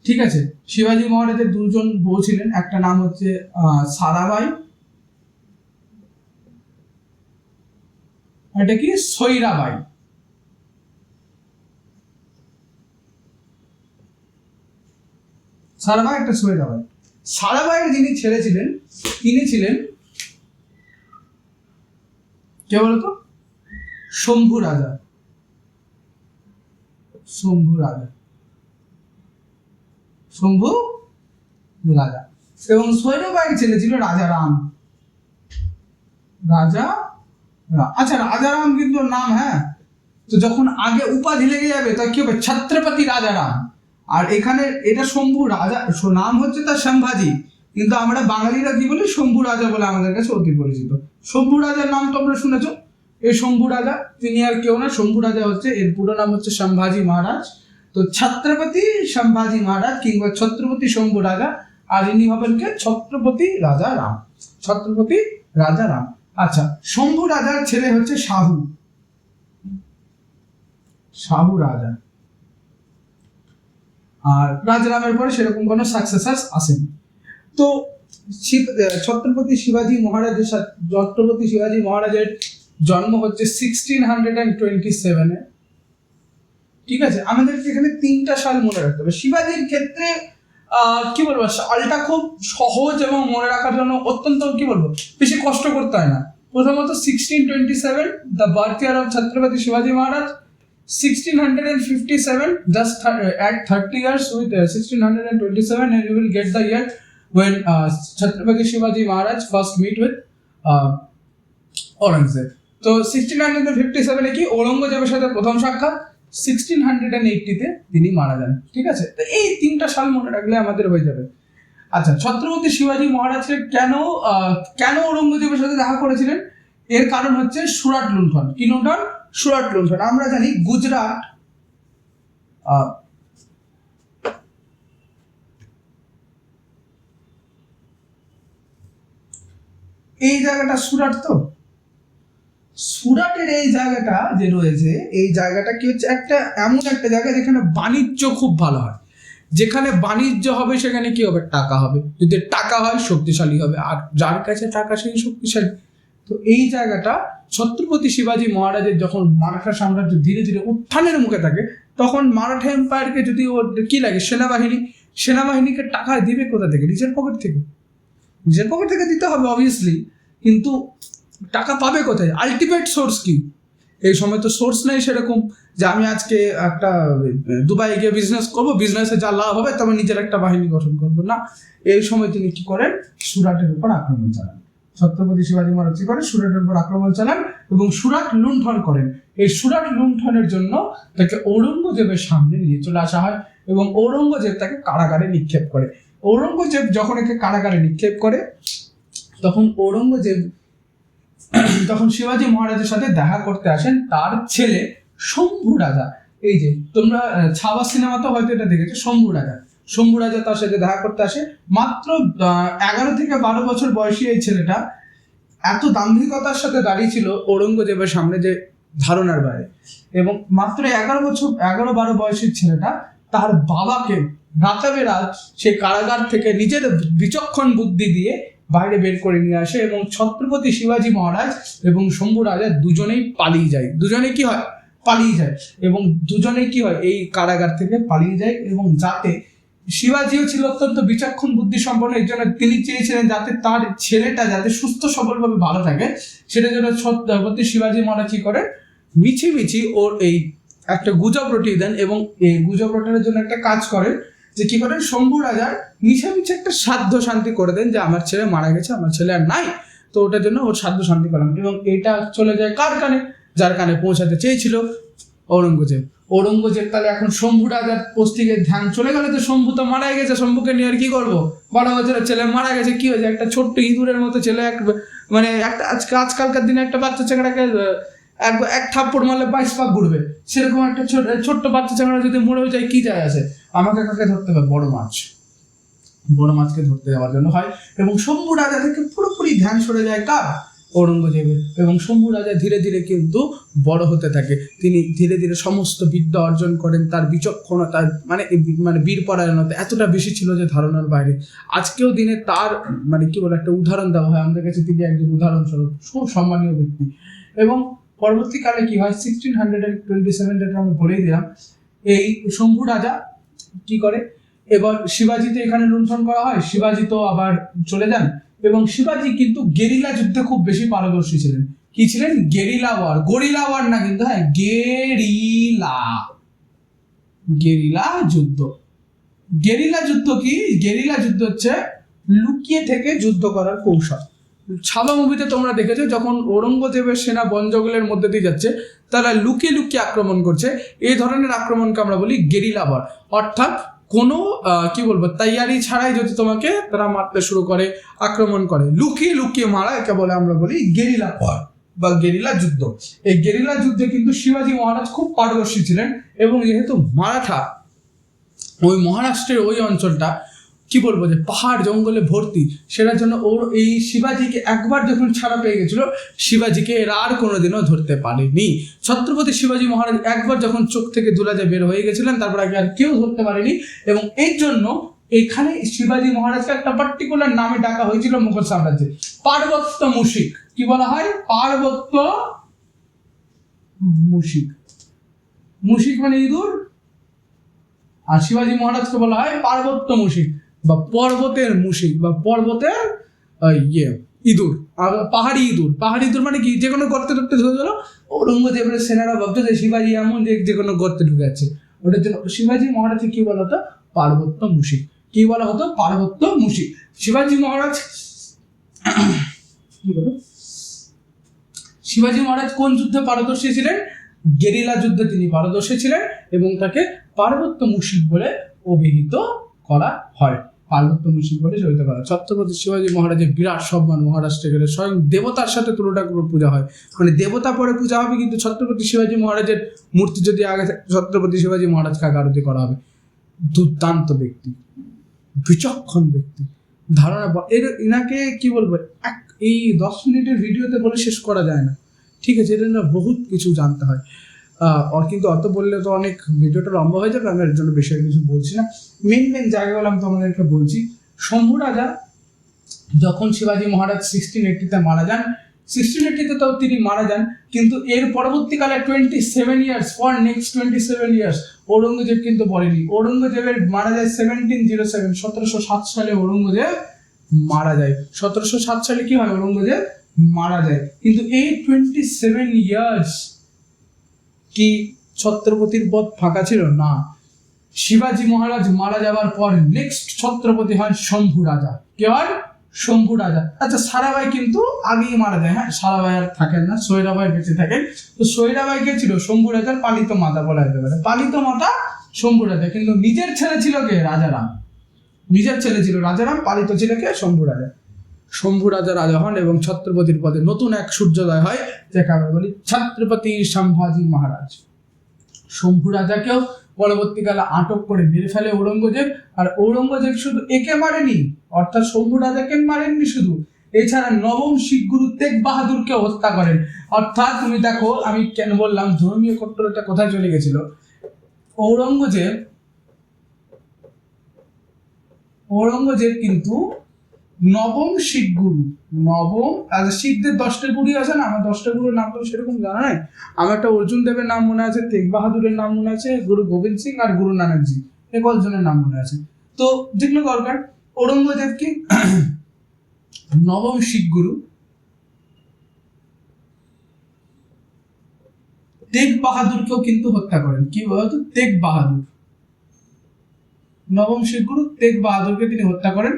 ঠিক আছে, শিবাজী মহারাজের দুজন বউ ছিলেন, একটা নাম হচ্ছে সারাবাই, এটা কি সৈরাবাই। সারাবাই একটা সৈরাবাই। সারাবাইয়ের যিনি ছেলে ছিলেন তিনি ছিলেন কে বলতো? শম্ভু রাজা। এবং সৈরাবাইয়ের ছেলে ছিল রাজারাম। আচ্ছা, রাজারাম কিন্তু নাম, হ্যাঁ, তো যখন আগে উপাধি লেগে যাবে তো কি হবে? ছত্রপতি রাজারাম। আর এখানে এটা শম্ভু রাজা, নাম হচ্ছে তার সম্ভাজি, কিন্তু আমরা বাঙালিরা কি বলি? শম্ভু রাজা বলে আমাদের কাছে অতি পরিচিত। শম্ভু রাজার নাম তোমরা শুনেছো। এই শম্ভু রাজা তিনি আর কেউ না, শম্ভু রাজা হচ্ছে, এর পুরো নাম হচ্ছে সম্ভাজি মহারাজ। তো ছত্রপতি সম্ভাজি মহারাজ কিংবা ছত্রপতি শম্ভু রাজা, আর ইনি হবেন কে? ছত্রপতি রাজারাম। আচ্ছা, শম্ভু রাজার ছেলে হচ্ছে শাহু রাজা। আর রাজারামের পরে সেরকম কোনো সাকসেসার্স আসেনি। তো ছত্রপতি শিবাজী মহারাজের জন্ম হচ্ছে 1627-এ। ঠিক আছে, আমাদের এখানে 3টা সাল মনে রাখতে হবে। শিবাজীর ক্ষেত্রে কি বলবো, সালটা খুব সহজ এবং মনে রাখার জন্য অত্যন্ত কি বলবো বেশি কষ্ট করতে হয় না। প্রথমত 1627, the birth year of Chhatrapati শিবাজী মহারাজ। 1657, just add 30 years with 1627 and you will get the year when Chhatrapati Shivaji Maharaj first meet with Aurangzeb. তো 1657 কি ঔরঙ্গজেবের সাথে প্রথম সাক্ষাৎ, 1680-তে তিনি মারা যান। ঠিক আছে, তো এই 3টা সাল মনে রাখলে আমাদের হয়ে যাবে। আচ্ছা, ছত্রপতি শিবাজী মহারাজ কেন ঔরঙ্গজেবের সাথে দেখা করেছিলেন? এর কারণ হচ্ছে সুরাট লুণ্ঠন। কি লুণ্ঠন? সুরাট লুণ্ঠন। আমরা জানি গুজরাট এই জায়গাটা সুরাট, তো সুরাটের এই জায়গাটা যে রয়েছে, এই জায়গাটা কি হচ্ছে? এমন একটা জায়গা যেখানে বাণিজ্য খুব ভালো হয়। যেখানে বাণিজ্য হবে সেখানে কি হবে? টাকা হবে। যদি টাকা হয় শক্তিশালী হবে, আর যার কাছে টাকা সেই শক্তিশালী। তো এই জায়গাটা ছত্রপতি শিবাজী মহারাজের যখন মারাঠা সাম্রাজ্য ধীরে ধীরে উত্থানের মুখে থাকে, তখন মারাঠা এম্পায়ারকে যদি ওর কি লাগে, সেনাবাহিনীকে টাকা দিবে কোথা থেকে? নিজের পকেট থেকে দিতে হবে অবভিয়াসলি, কিন্তু টাকা পাবে কোথায়? আলটিমেট সোর্স কি? এই সময় তো সোর্স নেই সেরকম যে আমি আজকে একটা দুবাই গিয়ে বিজনেস করবো, বিজনেসে যা লাভ হবে তবে নিজের একটা বাহিনী গঠন করবো না। এই সময় তিনি কি করেন? সুরাটের উপর আক্রমণ চালান। ছত্রপতি শিবাজী মহারাজ কি করেন? সুরাটের উপর আক্রমণ চালান এবং সুরাট লুণ্ঠন করেন। এই সুরাট লুণ্ঠনের জন্য তাকে ঔরঙ্গজেবের সামনে নিয়ে চলে আসা হয় এবং ঔরঙ্গজেব তাকে কারাগারে নিক্ষেপ করে। ঔরঙ্গজেব যখন একে কারাগারে নিক্ষেপ করে, তখন শিবাজী মহারাজের সাথে দেখা করতে আসেন তার ছেলে শম্ভু রাজা। এই যে তোমরা ছাবা সিনেমাতে হয়তো এটা দেখেছো, শম্ভু রাজা তার সাথে দেখা করতে আসে। মাত্র 11 থেকে 12 বছর বয়সী এই ছেলেটা এত দাম্ভিকতার সাথে দাঁড়িয়ে ছিল ঔরঙ্গজেবের সামনে যে ধারণার বাইরে। এবং মাত্র 11-12 বয়সের ছেলেটা তার বাবাকে রাতাবেরাত সেই কারাগার থেকে নিজের বিচক্ষণ বুদ্ধি দিয়ে বাইরে বের করে নিয়ে আসে এবং ছত্রপতি শিবাজী মহারাজ এবং শম্ভু রাজা দুজনেই পালিয়ে যায়। এবং দুজনেই কি হয়? এই কারাগার থেকে পালিয়ে যায়। এবং যাতে শিবাজীও ছিল অত্যন্ত বিচক্ষণ বুদ্ধি সম্পন্ন, এর জন্য তিনি চেয়েছিলেন যাতে তার ছেলেটা যাতে সুস্থ সবলভাবে ভালো থাকে, সেটার জন্য ছত্রপতি শিবাজী মহারাজ কি করে? মিছি ওর এই একটা গুজব রটিয়ে দেন এবং এই গুজব রটানোর জন্য একটা কাজ করেন যে কি করেন, শম্ভু রাজার মিছামিছি একটা সাধ্য শান্তি করে দেন যে আমার ছেলে মারা গেছে, আমার ছেলে আর নাই, তো ওটার জন্য ওর সাধ্য শান্তি করলাম। এবং এটা চলে যায় কার কানে, যার কানে পৌঁছাতে চেয়েছিল, ঔরঙ্গজেব। ঔরঙ্গজেব তাহলে এখন শম্ভু রাজার পোস্টিকে ধ্যান চলে গেল, তো শম্ভু তো মারা গেছে, শম্ভুকে নিয়ে আর কি করবো, 12 বছরের ছেলে মারা গেছে, কি হয়েছে, একটা ছোট্ট ইঁদুরের মতো ছেলে, মানে একটা আজকালকার দিনে একটা বাচ্চা ছেলেটাকে এক থাপ্পড় মারলে 22 পাক ঘুরবে, সেরকম একটা ছোট্ট বাচ্চা ছেলেরা যদি মরেও যায় কি যায় আসে, আমাকে কাকে ধরতে হবে, বড় মাছকে ধরতে যাওয়ার জন্য হয়। এবং শম্ভু রাজা থেকে পুরোপুরি ধ্যান সরে যায় কার, ঔরঙ্গজেবের। এবং শম্ভু রাজা ধীরে ধীরে কিন্তু বড় হতে থাকে, তিনি ধীরে ধীরে সমস্ত বিদ্যা অর্জন করেন, তার বিচক্ষণতা মানে বীরপরায়ণতা এতটা বেশি ছিল যে ধারণার বাইরে। আজকেও দিনে তার মানে কি বলে একটা উদাহরণ দেওয়া হয় আমাদের কাছে, তিনি একজন উদাহরণস্বরূপ খুব সম্মানীয় ব্যক্তি। এবং পরবর্তীকালে কি হয়, 1627 আমি বলেই দিলাম, এই শম্ভু রাজা কি করে, এবার শিবাজিতে এখানে লুণ্ঠন করা হয়, শিবাজি তো আবার চলে যান। এবং শিবাজি কিন্তু গেরিলা যুদ্ধে খুব বেশি পারদর্শী ছিলেন। কি ছিলেন, গেরিলা ওয়ার না কিন্তু, হ্যাঁ গেরিলা যুদ্ধ। গেরিলা যুদ্ধ কি, গেরিলা যুদ্ধ হচ্ছে লুকিয়ে থেকে যুদ্ধ করার কৌশল। ছাবা মুভিতে তোমরা দেখেছো যখন ঔরঙ্গজেবের সেনা বন জঙ্গলের মধ্যে দিয়ে যাচ্ছে, তারা লুকিয়ে লুকিয়ে আক্রমণ করছে, এই ধরনের আক্রমণকে আমরা বলি গেরিলা ওয়ার। অর্থাৎ কোনো কি বলবো তৈয়ারি ছাড়াই যদি তোমাকে তারা মারতে শুরু করে, আক্রমণ করে, লুকিয়ে লুকিয়ে মারা, একে বলে আমরা বলি গেরিলা ওয়ার বা গেরিলা যুদ্ধ। এই গেরিলা যুদ্ধে কিন্তু শিবাজি মহারাজ খুব পারদর্শী ছিলেন। এবং যেহেতু মারাঠা ওই মহারাষ্ট্রের ওই অঞ্চলটা কি বলবো যে পাহাড় জঙ্গলে ভর্তি, সেটার জন্য ওর এই শিবাজিকে একবার যখন ছাড়া পেয়ে গেছিল, শিবাজিকে এরা আর কোনোদিনও ধরতে পারেনি। ছত্রপতি শিবাজি মহারাজ একবার যখন চোখ থেকে দুলাজে বের হয়ে গেছিলেন, তারপর আগে আর কেউ ধরতে পারেনি। এবং এই জন্য এখানে শিবাজি মহারাজকে একটা পার্টিকুলার নামে ডাকা হয়েছিল মুঘল সাম্রাজ্যে, পার্বত্য মুশিক। কি বলা হয়, পার্বত্য মুশিক। মুশিক মানে ইঁদুর, আর শিবাজি মহারাজকে বলা হয় পার্বত্য মুশিক বা পর্বতের মুশিক বা পর্বতের ইঁদুর, পাহাড়ি ইঁদুর মানে কি, যে কোনো গর্তে ঢুকতে ধরে গেল। ঔরঙ্গজেবের সেনারা ভাবতো যে শিবাজি এমন যে কোনো গর্তে ঢুকে যাচ্ছে, ওটার জন্য শিবাজি মহারাজকে কি বলা হতো, পার্বত্য মুশিক। কি বলা হতো, পার্বত্য মুশিক। শিবাজি মহারাজ কোন যুদ্ধে পারদর্শী ছিলেন, গেরিলা যুদ্ধে তিনি পারদর্শী ছিলেন এবং তাকে পার্বত্য মুশিক বলে অভিহিত করা হয়। পার্বত্য মুশিক বলে অভিহিত করা। ছত্রপতি শিবাজি মহারাজের বিরাট সম্মান, মহারাষ্ট্রে গেলে স্বয়ং দেবতার সাথে তুলনা করে পূজা হয়, মানে দেবতা পরে পূজা হবে, কিন্তু ছত্রপতি শিবাজি মহারাজের মূর্তি যদি আগে ছত্রপতি শিবাজি মহারাজকে আরতি করা হবে। দুর্দান্ত ব্যক্তি, বিচক্ষণ ব্যক্তি, ধারণা এনাকে কি বলবো, এই 10 মিনিটের ভিডিওতে বলে শেষ করা যায় না, ঠিক আছে, এটা না বহুত কিছু জানতে হয়। কিন্তু অত বললে তো অনেক ভিডিওটা লম্বা হয়ে যাবে, আমি এর জন্য বেশি কিছু বলছি না। মেন জায়গাগুলো আমি তোমাদেরকে বলছি। শম্ভু রাজা যখন শিবাজি মহারাজ 1680-তে মারা যান, 1680-তে তো তিনি মারা যান, কিন্তু এর পরবর্তীকালে 27 ইয়ার্স পর, নেক্সট 27 ইয়ার্স ঔরঙ্গজেব কিন্তু বলেনি। ঔরঙ্গজেবের মারা যায় 1707, 1707 সালে ঔরঙ্গজেব মারা যায়। 1707 সালে কি হয়, ঔরঙ্গজেব মারা যায়। কিন্তু এই 27 ইয়ার্স কি ছত্রপতির পদ ফাঁকা ছিল না। শিবাজি মহারাজ মারা যাওয়ার পর নেক্সট ছত্রপতি হয় শম্ভু রাজা। কে হয়, শম্ভু রাজা। আচ্ছা, সারাবাই কিন্তু আগেই মারা যায়, হ্যাঁ, সারাবাই আর থাকেন না, সৈরাবাই বেঁচে থাকেন। তো সৈরাবাই কে ছিল, শম্ভু রাজার পালিত মাতা বলা যেতে পারে, পালিত মাতা শম্ভু রাজা। কিন্তু নিজের ছেলে ছিল কে, রাজারাম। নিজের ছেলে ছিল রাজারাম, পালিত ছিল কে, শম্ভু রাজা। শম্ভু রাজা রাজা হন এবং ছত্রপতির পদে নতুন এক সূর্যোদয় হয়, যাকে আমরা বলি ছত্রপতি সম্ভাজি মহারাজ। শম্ভু রাজাকেও পরবর্তীকালে আটক করে মেরে ফেলে ঔরঙ্গজেব। আর ঔরঙ্গজেব শুধু একে মারেনি, অর্থাৎ শম্ভু রাজাকে মারেননি শুধু, এছাড়া নবম শিখ গুরু তেগ বাহাদুরকে হত্যা করেন। অর্থাৎ তুমি দেখো, আমি কেন বললাম ধর্মীয় কট্টরতা কোথায় চলে গেছিল। ঔরঙ্গজেব কিন্তু নবম শিখ গুরু, শিখদের 10টা গুরু আছে না, আমার 10টা গুরুর নাম তো সেরকম জানা নাই। আমার একটা অর্জুন দেবের নাম মনে আছে, তেগ বাহাদুরের নাম মনে আছে, গুরু গোবিন্দ সিং আর গুরু নানকজি, এই কয়েকজনের নাম মনে আছে। তো যেগুলো দরকার, ঔরঙ্গজেবকে নবম শিখ গুরু তেগ বাহাদুরকেও কিন্তু হত্যা করেন। কি বলতো? তেগ বাহাদুর, নবম শিখ গুরু তেগ বাহাদুরকে তিনি হত্যা করেন।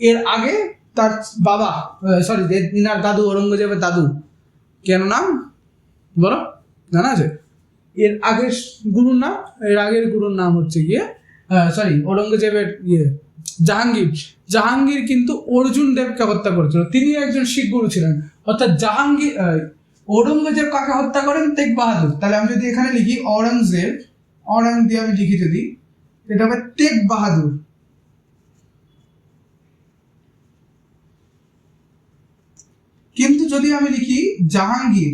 এর আগে তার বাবা, সরি, ইনার দাদু, ঔরঙ্গজেবের দাদু, কেন নাম বলো, জানা আছে? এর আগের গুরুর নাম, এর আগের গুরুর নাম হচ্ছে গিয়ে সরি, ঔরঙ্গজেবের জাহাঙ্গীর। জাহাঙ্গীর কিন্তু অর্জুন দেবকে হত্যা করেছিল, তিনি একজন শিখ গুরু ছিলেন। অর্থাৎ জাহাঙ্গীর, ঔরঙ্গজেব কাকে হত্যা করেন? তেগ বাহাদুর। তাহলে আমি যদি এখানে লিখি ঔরঙ্গজেব, অরঙ্গ দিয়ে আমি লিখি যদি, এটা হবে তেগ বাহাদুর। কিন্তু যদি আমি লিখি জাহাঙ্গীর,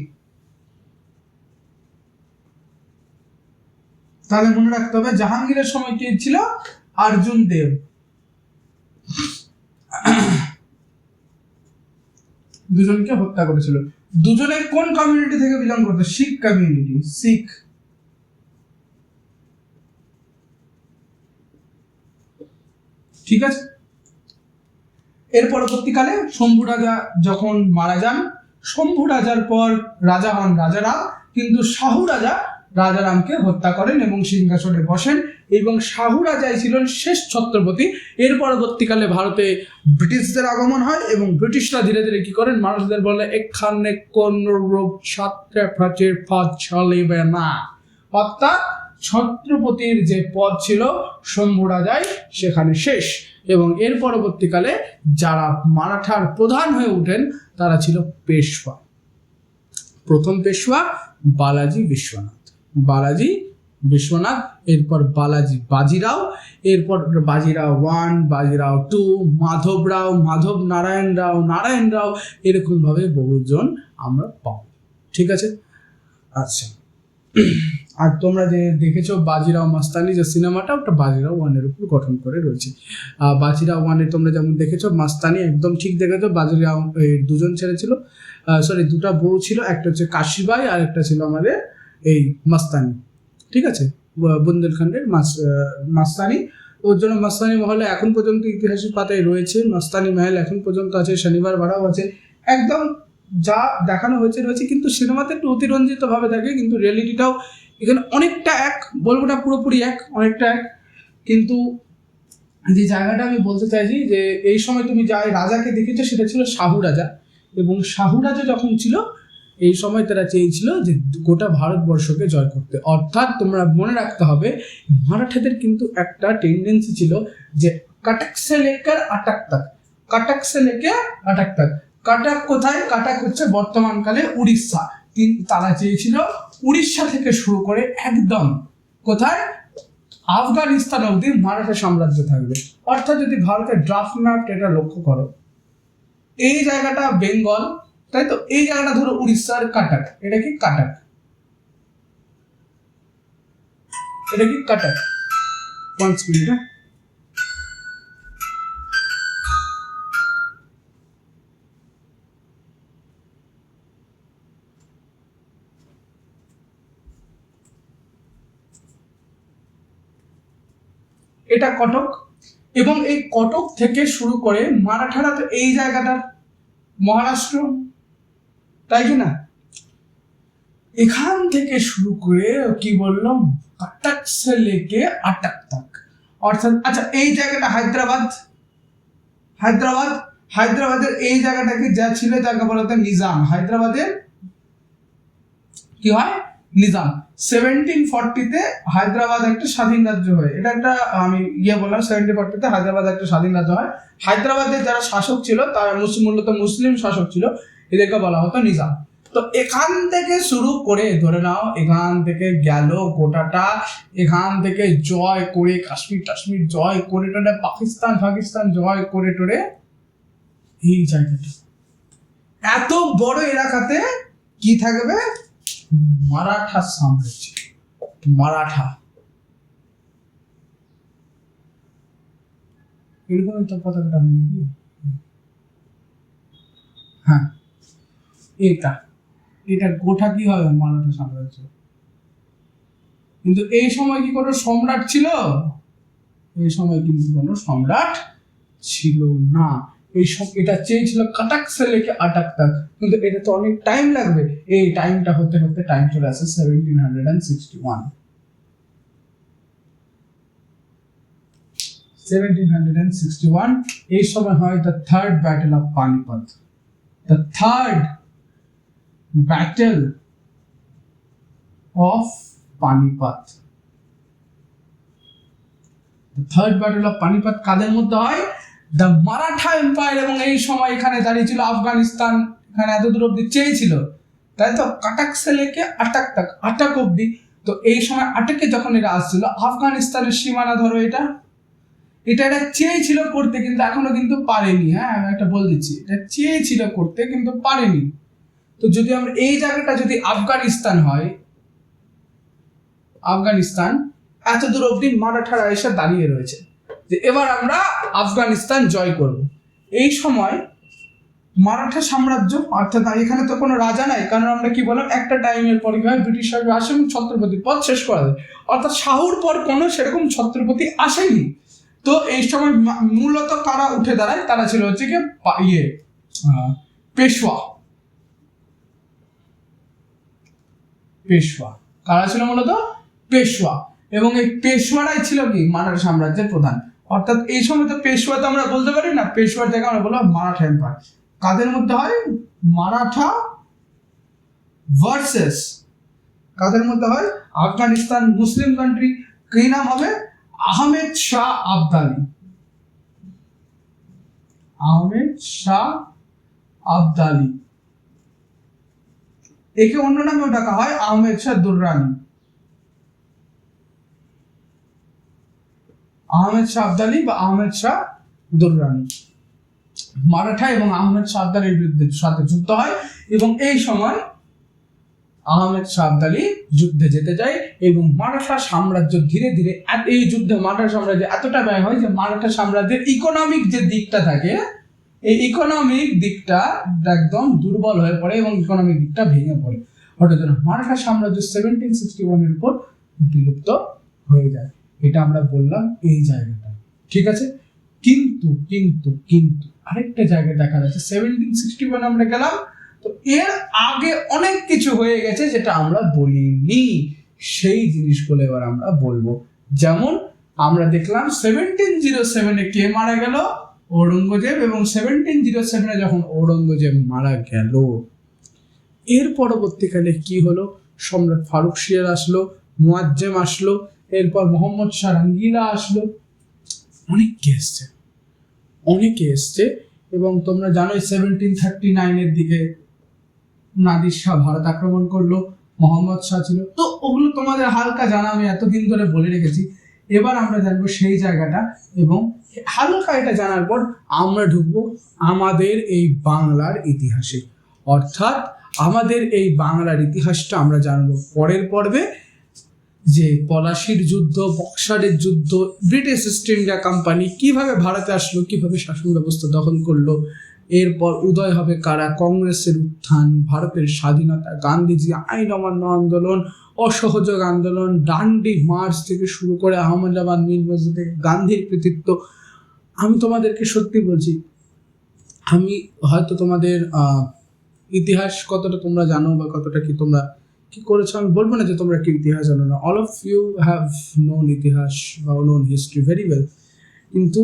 তাহলে মনে রাখতে হবে জাহাঙ্গীরের সময় কে ছিল? অর্জুন দেব। দুজনকে হত্যা করেছিল। দুজনে কোন কমিউনিটি থেকে বিলং করতো? শিখ কমিউনিটি, শিখ। ঠিক আছে। এর পরবর্তীকালে শম্ভু রাজা যখন মারা যান, শম্ভু রাজার পর রাজা হন রাজারাম, কিন্তু শাহু রাজা রাজারামকে হত্যা করেন এবং সিংহাসনে বসেন, এবং শাহু রাজাই ছিলেন শেষ ছত্রপতি। এর পরবর্তীকালে ভারতে ব্রিটিশদের আগমন হয় এবং ব্রিটিশরা ধীরে ধীরে কি করেন? মানুষদের বলে এখানে কোন রূপ ছত্রপতির পদ চলিবে না, অর্থাৎ ছত্রপতির যে পদ ছিল শম্ভু রাজাই সেখানে শেষ। এবং এর পরবর্তীকালে যারা মারাঠার প্রধান হয়ে ওঠেন তারা ছিল পেশওয়া। প্রথম পেশওয়া বালাজি বিশ্বনাথ, বালাজি বিশ্বনাথ, এরপর বালাজি বাজিরাও, এরপর বাজিরাও 1, বাজিরাও 2, মাধবরাও, মাধব নারায়ণ রাও, নারায়ণ রাও, এরকম ভাবে বহুজন আমরা পাবো। ঠিক আছে। আচ্ছা, আর তোমরা যে দেখেছো বাজিরাও মাস্তানি যে সিনেমাটা, ওটা বাজিরাও 1 এর উপর গঠন করে রয়েছে। বাজিরাও 1 এ তোমরা যেমন দেখেছো মাস্তানি, একদম ঠিক দেখেছো। বাজিরাও দুজন ছেলে ছিল, সরি দুটা বউ ছিল, একটা হচ্ছে কাশিবাই আর একটা ছিল আমাদের এই মাস্তানি। ঠিক আছে, বুন্দেলখণ্ডের মাস্তানি। ওর জন্য মাস্তানি মহলে এখন পর্যন্ত ইতিহাসের পাতায় রয়েছে। মাস্তানি মহল এখন পর্যন্ত আছে, শনিবার ভাড়াও আছে। একদম যা দেখানো হয়েছে রয়েছে, কিন্তু সিনেমাতে একটু অতিরঞ্জিত ভাবে থাকে, কিন্তু রিয়েলিটিটাও এখানে অনেকটা এক, বলবো না পুরোপুরি এক, অনেকটা এক। কিন্তু যে জায়গাটা আমি বলতে চাইছি যে এই সময় তুমি যা রাজাকে দেখেছো সেটা ছিল শাহু রাজা, এবং শাহু রাজা যখন ছিল এই সময় তারা চেয়েছিল যে গোটা ভারতবর্ষকে জয় করতে। অর্থাৎ তোমরা মনে রাখতে হবে মারাঠাদের কিন্তু একটা টেন্ডেন্সি ছিল যে কটক সে লেকার আটক তক, কটক সে লেকে আটক তক। কটক কোথায়? কটক হচ্ছে বর্তমানকালে উড়িষ্যা। তারা চেয়েছিল উড়িষ্যা থেকে শুরু করে একদম কোথায়? আফগানিস্তান অবধি মারাঠা সাম্রাজ্য থাকবে। অর্থাৎ যদি ভারতের ড্রাফট ম্যাপ এটা লক্ষ্য করো, এই জায়গাটা বেঙ্গল, তাই তো? এই জায়গাটা ধরো উড়িষ্যার কটক, এটা কি কটক, এটা কি কটক। 1 মিনিট। এটা কটক, এবং এই কটক থেকে শুরু করে মারাঠারা তো এই জায়গাটা মহারাষ্ট্র, তাই কি না? এখান থেকে শুরু করে কি বললাম, কটক সে লেকে আটক তক, অর্থাৎ আচ্ছা এই জায়গাটা হায়দ্রাবাদ, হায়দ্রাবাদ, হায়দ্রাবাদের এই জায়গাটাকে যা ছিল যাকে বলা হতো নিজাম। হায়দ্রাবাদের কি হয়? নিজাম। 1740-তে হায়দ্রাবাদ একটা স্বাধীন রাজ্য হয়। এটা একটা আমি বললাম 1740-তে হায়দ্রাবাদ একটা স্বাধীন রাজ্য হয়। হায়দ্রাবাদের যারা শাসক ছিল তারা মূলত মুসলিম শাসক ছিল, এদেরকে বলা হতো নিজাম। তো এখান থেকে শুরু করে ধরে নাও, এখান থেকে গেল গোটাটা, এখান থেকে জয় করে কাশ্মীর জয় করে টোরে পাকিস্তান জয় করে টোরে এই জায়গাটা, এত বড় এলাকাতে কি থাকবে? মারাঠা সাম্রাজ্য, মারাঠা। এরকম তো পতাকাটা নাকি? হ্যাঁ, এটা গোটা কি হবে? মারাঠা সাম্রাজ্য। কিন্তু এই সময় কি কোনো সম্রাট ছিল? এই সময় কিন্তু কোনো সম্রাট ছিল না। এটা চেয়েছিল কাটাক সে লেকে আটাক তক, কিন্তু এটা তো অনেক টাইম লাগবে। এই টাইমটা হতে হতে টাইম চলে আসে 1761। 1761 এই সময় হয় the third battle of Panipat. The third battle of Panipat. Third battle of Panipat কাদের মধ্যে হয়? দ্য মারাঠা এম্পায়ার, এবং এই সময় এখানে দাঁড়িয়ে ছিল আফগানিস্তান, এখানে এত দূর অব্দি চেয়েছিল, তাই তো কাটাক সে লেকে আটাক তক, আটাক অব্দি। তো এই সময় আটাকে যখন এরা আসছিল, আফগানিস্তানের সীমানা ধরো এটা চেয়েছিল করতে, কিন্তু এখনো কিন্তু পারেনি। হ্যাঁ, আমি একটা বল দিচ্ছি, এটা চেয়েছিল করতে কিন্তু পারেনি। তো যদি আমরা এই জায়গাটা যদি আফগানিস্তান হয়, আফগানিস্তান এত দূর অব্দি মারাঠারা এসে দাঁড়িয়ে রয়েছে যে এবার আমরা আফগানিস্তান জয় করব। এই সময় মারাঠা সাম্রাজ্য, অর্থাৎ এখানে তো কোনো রাজা নাই, কারণ আমরা কি বললাম, একটা টাইমের পর কি হয়, ব্রিটিশ আসে এবং ছত্রপতি পদ শেষ করা যায়, অর্থাৎ শাহুর পর কোনো সেরকম ছত্রপতি আসেনি। তো এই সময় মূলত কারা উঠে দাঁড়ায়, তারা ছিল হচ্ছে কি পেশওয়া। কারা ছিল মূলত? পেশওয়া। এবং এই পেশওয়ারাই ছিল কি মারাঠা সাম্রাজ্যের প্রধান। অর্থাৎ এই সময় তো পেশওয়া তো আমরা বলতে পারি না, পেশওয়ার জায়গায় আমরা বললাম মারাঠা এম্পায়ার। কাদের মধ্যে হয়? মারাঠা ভার্সেস কাদের মধ্যে হয়? আফগানিস্তান মুসলিম কান্ট্রি। কি নাম হবে? আহমেদ শাহ আবদালি। আহমেদ শাহ আবদালি, একে অন্য নামেও ডাকা হয় আহমেদ শাহ দুররানি। আহমেদ শাহ আবদালি বা আহমেদ শাহ দুররানি মারাঠা এবং আহমেদ শাহ আবদালির বিরুদ্ধে সাথে যুদ্ধ হয়, এবং এই সময় আহমেদ শাহ আবদালি যুদ্ধে যেতে যায় এবং মারাঠা সাম্রাজ্য ধীরে ধীরে, এই যুদ্ধে মারাঠা সাম্রাজ্য এতটা ব্যয় হয় যে মারাঠা সাম্রাজ্যের ইকোনমিক যে দিকটা থাকে, এই ইকোনমিক দিকটা একদম দুর্বল হয়ে পড়ে এবং ইকোনমিক দিকটা ভেঙে পড়ে। অর্থাৎ মারাঠা সাম্রাজ্য 1761 এর উপর বিলুপ্ত হয়ে যায়। এটা আমরা বললাম এই জায়গাটা, ঠিক আছে। কিন্তু কিন্তু কিন্তু আরেকটা জায়গায় দেখা যাচ্ছে 1761 আমরা গেলাম, তো এর আগে অনেক কিছু হয়ে গেছে যেটা আমরা বলিনি, সেই জিনিসগুলো এবার আমরা বলবো। যেমন আমরা দেখলাম 1707 কে মারা গেল? ঔরঙ্গজেব। এবং 1707 যখন ঔরঙ্গজেব মারা গেল, এর পরবর্তীকালে কি হলো? সম্রাট ফারুক সিয়ার আসলো, মুয়াজ্জেম আসলো, এরপর মোহাম্মদ শাহ রঙ্গিলা আসলো, অনেকে এসছে। এবং তোমরা জানোই 1739 এর দিকে নাদির শাহ ভারত আক্রমণ করলো, মোহাম্মদ শাহ ছিল। তো ওগুলো তোমাদের হালকা জানা, আমি এতদিন ধরে বলে রেখেছি। এবার আমরা জানবো সেই জায়গাটা, এবং হালকা এটা জানার পর আমরা ঢুকবো আমাদের এই বাংলার ইতিহাসে। অর্থাৎ আমাদের এই বাংলার ইতিহাসটা আমরা জানবো পরের পর্বে, যে পলাশির যুদ্ধ, বক্সারের যুদ্ধ, ব্রিটিশ ইস্ট ইন্ডিয়া কোম্পানি কিভাবে ভারতে আসলো, কিভাবে শাসন ব্যবস্থা দখল করলো, এরপর উদয় হবে কারা, কংগ্রেসের উত্থান, ভারতের স্বাধীনতা, গান্ধীজি আইন অমান্য আন্দোলন, অসহযোগ আন্দোলন, ডান্ডি মার্চ থেকে শুরু করে আহমেদাবাদ মিল মসজিদ থেকে গান্ধীর কৃতিত্ব। আমি তোমাদেরকে সত্যি বলছি, আমি হয়তো তোমাদের ইতিহাস কতটা তোমরা জানো বা কতটা কি তোমরা কি করেছো আমি বলবো না যে তোমরা কি ইতিহাস জানো না, all of you have known ইতিহাস বা নোন হিস্ট্রি ভেরি ওয়েল। কিন্তু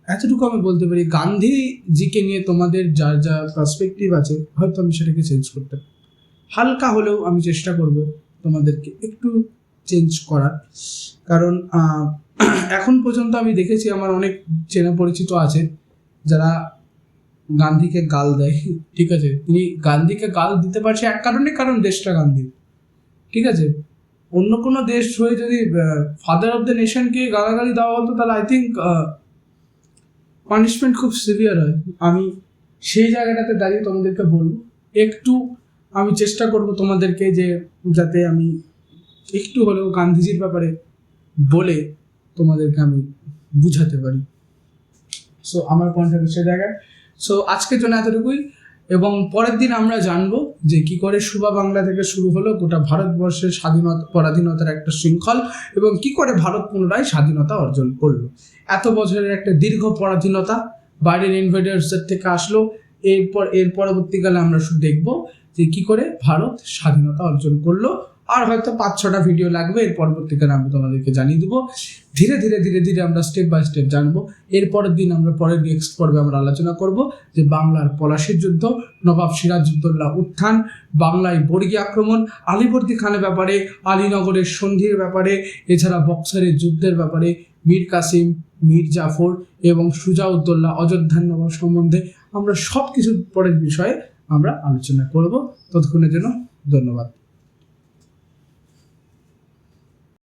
এতটুকু আমি বলতে পারি, গান্ধীজিকে নিয়ে তোমাদের যা যা পার্সপেক্টিভ আছে, হয়তো আমি সেটাকে চেঞ্জ করতে হালকা হলেও আমি চেষ্টা করব তোমাদেরকে একটু চেঞ্জ করার। কারণ এখন পর্যন্ত আমি দেখেছি আমার অনেক চেনা পরিচিত আছে যারা গান্ধীকে গাল দেয়, ঠিক আছে। তিনি গান্ধীকে গাল দিতে পারছে এক কারণে, কারণ দেশটা গান্ধী, ঠিক আছে। অন্য কোনো দেশ হয়ে যদি ফাদার অফ দ্য নেশনকে গালাগালি দেওয়া হতো, তাহলে আই থিঙ্ক পানিশমেন্ট খুব সিভিয়ার হয়। আমি সেই জায়গাটাতে দাঁড়িয়ে তোমাদেরকে বলবো, একটু আমি চেষ্টা করব তোমাদেরকে যে যাতে আমি একটু হলেও গান্ধীজির ব্যাপারে বলে তোমাদেরকে আমি বুঝাতে পারি। সো আমার পয়েন্ট হবে সে জায়গায়। সো আজকের জন্য এতটুকুই, এবং পরের দিন আমরা জানবো যে কি করে সুবা বাংলা থেকে শুরু হলো গোটা ভারতবর্ষের পরাধীনতার একটা শৃঙ্খল, এবং কি করে ভারত পুনরায় স্বাধীনতা অর্জন করলো। এত বছরের একটা দীর্ঘ পরাধীনতা, বাইরের ইনভেডার্সের থেকে আসলো, এর পরবর্তীকালে আমরা শুধু দেখবো যে কি করে ভারত স্বাধীনতা অর্জন করলো। আর হয়তো 5-6টা ভিডিও লাগবে, এর পরবর্তীকালে আমি তোমাদেরকে জানিয়ে দেবো। ধীরে ধীরে ধীরে ধীরে আমরা স্টেপ বাই স্টেপ জানবো। এরপরের দিন আমরা পরের নেক্সট পর্বে আমরা আলোচনা করব যে বাংলার পলাশির যুদ্ধ, নবাব সিরাজউদ্দৌলার উত্থান, বাংলায় বর্গী আক্রমণ, আলীবর্দী খানের ব্যাপারে, আলীনগরের সন্ধির ব্যাপারে, এছাড়া বক্সারের যুদ্ধের ব্যাপারে, মীর কাসিম, মীর জাফর এবং সুজাউদ্দৌলা অযোধ্যার নবাব সম্বন্ধে আমরা সব কিছুর পরের বিষয়ে আমরা আলোচনা করব। ততক্ষণের জন্য ধন্যবাদ।